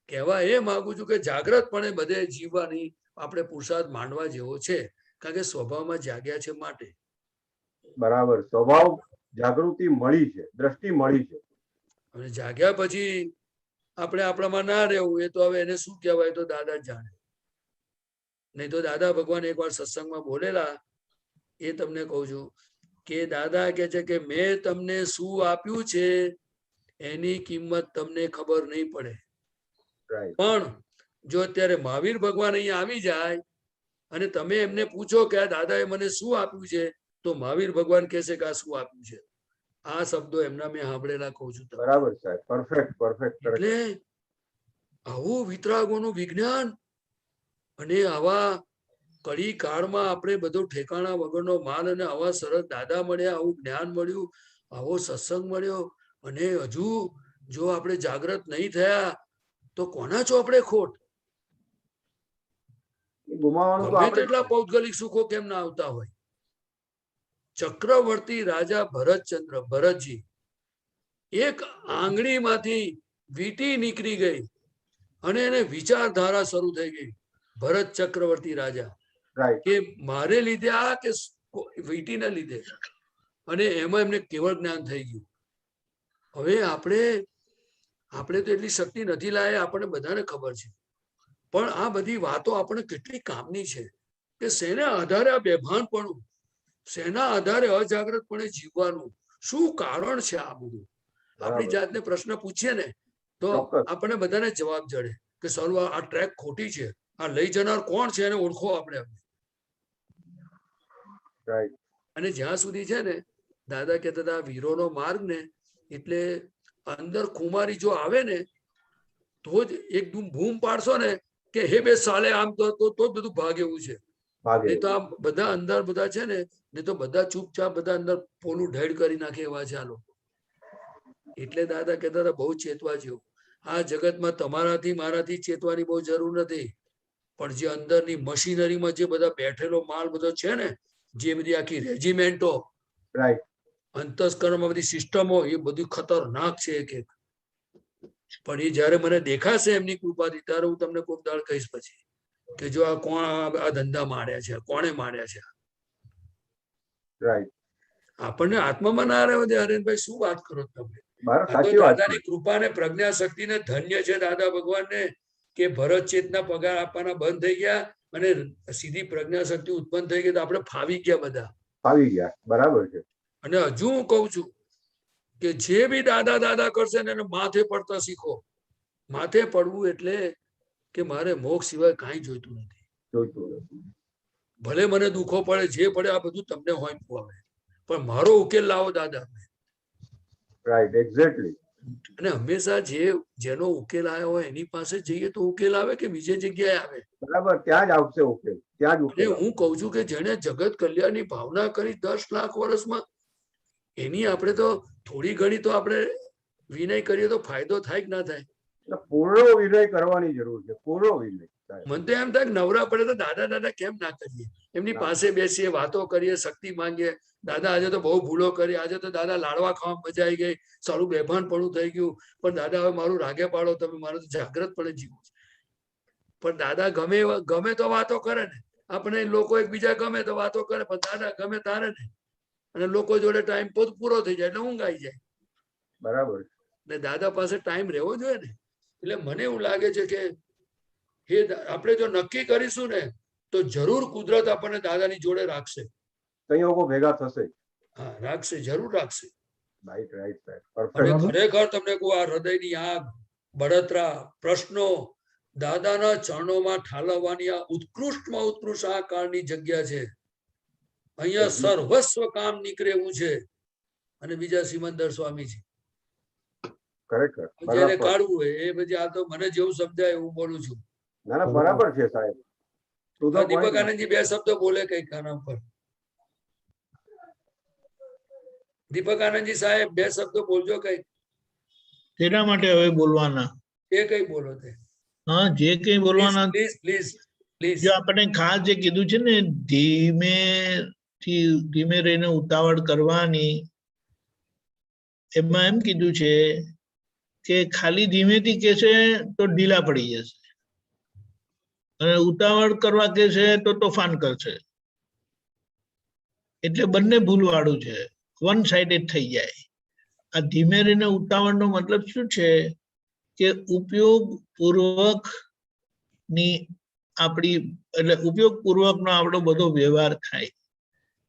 કહેવા એ માંગુ છું કે જાગ્રતપણે બધે જીવવાની આપણે પુરુષાર્થ માંડવા જેવો છે, કારણ કે સ્વભાવમાં જાગ્યા છે માટે. બરાબર. સ્વભાવ જાગૃતિ મળી છે, દ્રષ્ટિ મળી છે. અને જાગ્યા પછી આપણે આપણામાં ના રહેવું, એ તો હવે એને શું કહેવાય તો દાદા જ જાણે. નહીં તો દાદા ભગવાન એકવાર સત્સંગમાં બોલેલા, એ તમને કહું છું કે દાદા કે છે કે મેં તમને શું આપ્યું છે એની કિંમત તમને ખબર નહીં પડે. પણ જો અત્યારે મહાવીર ભગવાન અહીંયા આવી જાય અને તમે એમને પૂછો કે આ દાદાએ મને શું આપ્યું છે, તો મહાવીર ભગવાન કહેશે કે આ શું આપ્યું છે. આ શબ્દો એમના મેં સાંભળેલા કહું છું. બરાબર સાહેબ, પરફેક્ટ પરફેક્ટ. એટલે આવું વિતરાગોનું વિજ્ઞાન અને આવા કડી કાળમાં આપણે બધો ઠેકાણા વગરનો માલ અને આવા સરસ દાદા મળ્યા, આવું જ્ઞાન મળ્યું, આવો સત્સંગ મળ્યો. અને હજુ જો આપણે જાગૃત નહીં થયા તો કોના ચોપડે ખોટ? ગમે તેટલા પૌદ્ગલિક સુખો કેમ ના આવતા હોય. ચક્રવર્તી રાજા ભરતજી એક આંગળીમાંથી વીંટી નીકળી ગઈ અને એને વિચારધારા શરૂ થઈ ગઈ. ભરત ચક્રવર્તી રાજા કે મારે લીધે આ કે વીંટીને લીધે, અને એમાં એમને કેવળ જ્ઞાન થઈ ગયું. હવે આપણે તો એટલી શક્તિ નથી લાયા, આપણને બધાને ખબર છે. પણ આ બધી વાતો આપણને કેટલી કામની છે કે શેના આધારે આ બેભાનપણું, શેના આધારે અજાગ્રતપણે જીવવાનું, શું કારણ છે આ બધું? આપણી જાતને પ્રશ્ન પૂછીએ ને તો આપણને બધાને જવાબ જડે કે સર્વ આ ટ્રેક ખોટી છે, આ લઈ જનાર કોણ છે એને ઓળખો આપણે. અને જ્યાં સુધી છે ને દાદા કહેતા હતા વીરોનો માર્ગ ને, એટલે અંદર કુમારી જો આવે ને તો જ એકદમ બૂમ પાડશો ને કે હે બે સાલે, આમ તો બધું ભાગે એવું છે. નહીં તો આ બધા અંદર બધા છે ને, નહીં તો બધા ચૂપચાપ બધા અંદર પોલું ઢેડ કરી નાખે એવા છે આ લોકો. એટલે દાદા કહેતા હતા બહુ ચેતવા જેવું. આ જગતમાં તમારાથી મારાથી ચેતવાની બહુ જરૂર નથી, પણ જે અંદરની મશીનરીમાં જે બધા બેઠેલો માલ બધો છે ને, જે બધી આખી રેજિમેન્ટો, અંતસ્કરણમાં બધી સિસ્ટમો, એ બધી ખતરનાક છે એક એક. પણ એ જયારે મને દેખાશે એમની કૃપાથી ત્યારે હું તમને કોઈક દાળ કહીશ પછી કે જો આ કોણ આ ધંધા માંડ્યા છે, કોણે માંડ્યા છે. આપણને આત્મામાં ના રહેવા દે. હરેનભાઈ શું વાત કરો તમે? દાદાની કૃપા ને પ્રજ્ઞા શક્તિ ને ધન્ય છે દાદા ભગવાનને કે ભરત ચેતના પગાર આપવાના બંધ થઈ ગયા અને સીધી પ્રજ્ઞા શક્તિ ઉત્પન્ન થઈ ગઈ તો આપણે ફાવી ગયા, બધા ફાવી ગયા. બરાબર છે. અને હજુ હું કઉ છું કે જે બી દાદા દાદા કરશે ને એને માથે પડતા શીખો. માથે પડવું એટલે કે મારે મોક્ષ સિવાય કાંઈ જોઈતું નથી. ભલે મને દુઃખો પડે, જે પડે આ બધું તમને હોય આવે, પણ મારો ઉકેલ લાવો દાદા. Right, exactly. અને હંમેશા જેનો ઉકેલ આવ્યો હોય એની પાસે જઈએ તો ઉકેલ આવે કે બીજી જગ્યાએ આવે? બરાબર, ત્યાં જ આવશે ઉકેલ, ત્યાં જ ઉકેલ. હું કઉ છું કે જેને જગત કલ્યાણની ભાવના કરી 10 લાખ વર્ષમાં, એની આપણે તો થોડી ઘણી તો આપણે વિનય કરીએ તો ફાયદો થાય કે ના થાય? પૂર્ણ વિનય કરવાની જરૂર છે. પૂર્ણ વિનય સાહેબ. મને તો એમ થાય કે નવરા પડે તો દાદા દાદા કેમ ના કરીએ, એમની પાસે બેસીએ, વાતો કરીએ, શક્તિ માંગીએ. દાદા આજે તો બહુ ભૂલો કરી, આજે તો દાદા લાડવા ખાવા મજા આવી ગઈ, સારું બેભાનપણું થઈ ગયું, પણ દાદા હવે મારું રાગે પાડો તમે, મારું તો જાગ્રત પડે જીવું છે. પણ દાદા ગમે તો વાતો કરે ને, આપણે લોકો એકબીજા ગમે તો વાતો કરે, પણ દાદા ગમે તારે ને, અને લોકો જોડે ટાઈમ પૂરો થઈ જાય એટલે ઊંઘ આવી જાય. બરાબર. ને દાદા પાસે ટાઈમ રહેવો જોઈએ ને. એટલે મને એવું લાગે છે કે આપણે જો નક્કી કરીશું ને તો જરૂર કુદરત આપણને દાદાની જોડે રાખશે, સંયોગો ભેગા થશે. હા રાખશે, જરૂર રાખશે. રાઈટ રાઈટ સાહેબ, અને પરફેક્ટ. ખરેખર તમને કહું, આ હૃદયની આગ, બળતરા, પ્રશ્નો દાદાના ચરણોમાં ઠાલવવાની આ ઉત્કૃષ્ટમાં ઉત્કૃષ્ટ આ કાળની જગ્યા છે. અહીંયા સર્વસ્વ કામ નીકળે એવું છે. અને બીજા સિમંદર સ્વામીજી ખરેખર જેને કાઢવું હોય એ પછી, આ તો મને જેવું સમજાય એવું બોલું છું. ના ના બરાબર છે સાહેબ. દીપક આનંદજી બે શબ્દો બોલે કઈ ખાના પર. દીપક આનંદજી સાહેબ બે શબ્દો બોલજો કઈ. તેના માટે હવે બોલવાના એ કઈ બોલો તે. હા, જે કઈ બોલવાના. Please please please. જો આપણે ખાસ જે કીધું છે ને, ધીમે રહીને ઉતાવળ કરવાની, એમાં એમ કીધું છે કે ખાલી ધીમેથી કહેશે તો ઢીલા પડી જશે, અને ઉતાવળ કરવા કહેશે તો તોફાન કરશે. એટલે બંને ભૂલવાળું છે, વન સાઇડેડ થઈ જાય. આ ધીમે રહીને ઉતાવળનો મતલબ શું છે કે ઉપયોગ પૂર્વક ની આપણી, એટલે ઉપયોગ પૂર્વકનો આપણો બધો વ્યવહાર થાય.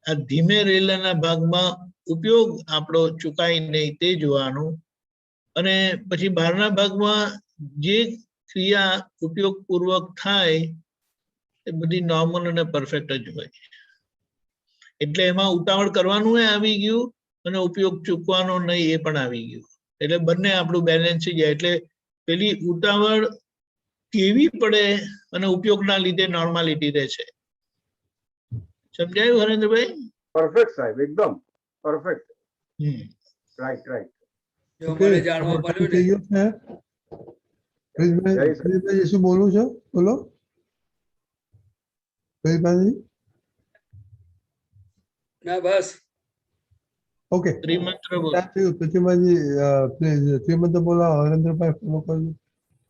આ ધીમે રેલાના ભાગમાં ઉપયોગ આપણો ચૂકાય નહીં તે જોવાનું, અને પછી બહારના ભાગમાં જે ક્રિયા ઉપયોગ પૂર્વક થાય એ બધી નોર્મલ અને પરફેક્ટ જ હોય. એટલે એમાં ઉતાવળ કરવાનું એ આવી ગયું અને ઉપયોગ ચૂકવાનો નહીં એ પણ આવી ગયું. એટલે બંને આપણું બેલેન્સ થઈ જાય. એટલે પેલી ઉતાવળ કેવી પડે અને ઉપયોગના લીધે નોર્માલિટી રહે છે. સમજાયું હરેન્દ્રભાઈ? પરફેક્ટ સાહેબ, એકદમ પરફેક્ટ. Right right. મને જાણવા મળ્યું ને. પ્રિન્સભાઈ શું બોલું છો? બોલો પ્રિન્સભાઈ. ના બસ ઓકે, ત્રિમંત્ર બોલો. પ્રતિમાજી પ્લીઝ ત્રિમંત્ર બોલાવો. હરેન્દ્રભાઈ ફોલો કરજો.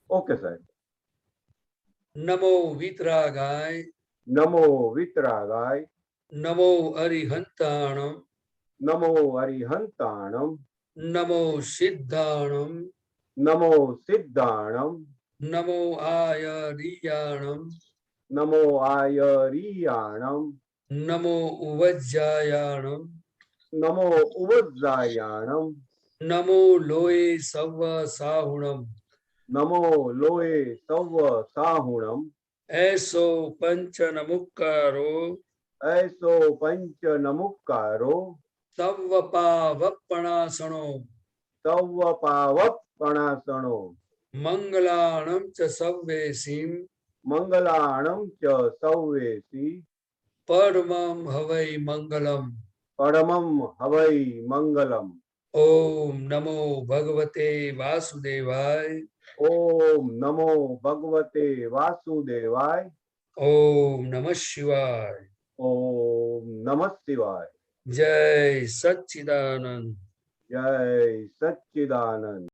ઓકે સાહેબ. નમો વિતરાગાય, નમો વિતરાગાય, નમો અરિહંતાણમ, નમો અરિહંતાણમ, નમો સિદ્ધાણમ, નમો સિદ્ધાણમ, નમો આયરિયાણમ, નમો આયરિયાણમ, નમો ઉવજ્જાયાણમ, નમો ઉવજ્જાયાણમ, નમો લોય સવ સાહુણમ, નમો લોય સવ સાહુણમ, એસો પંચ નમુક્કારો, એસો પંચ નમુક્કારો, તવ પાવપણાસણો, તવ પાવપણાસણો, મંગલાણમ ચ સવ્વેસીમ, મંગલાણમ ચ સૌવેસી, પરમમ હવૈ મંગલમ, પરમમ હવૈ મંગલમ. ઓમ નમો ભગવતે વાસુદેવાય, ઓમ નમો ભગવતે વાસુદેવાય, ઓમ નમઃ શિવાય, ઓમ નમઃ શિવાય. જય સચ્ચિદાનંદ, જય સચ્ચિદાનંદ.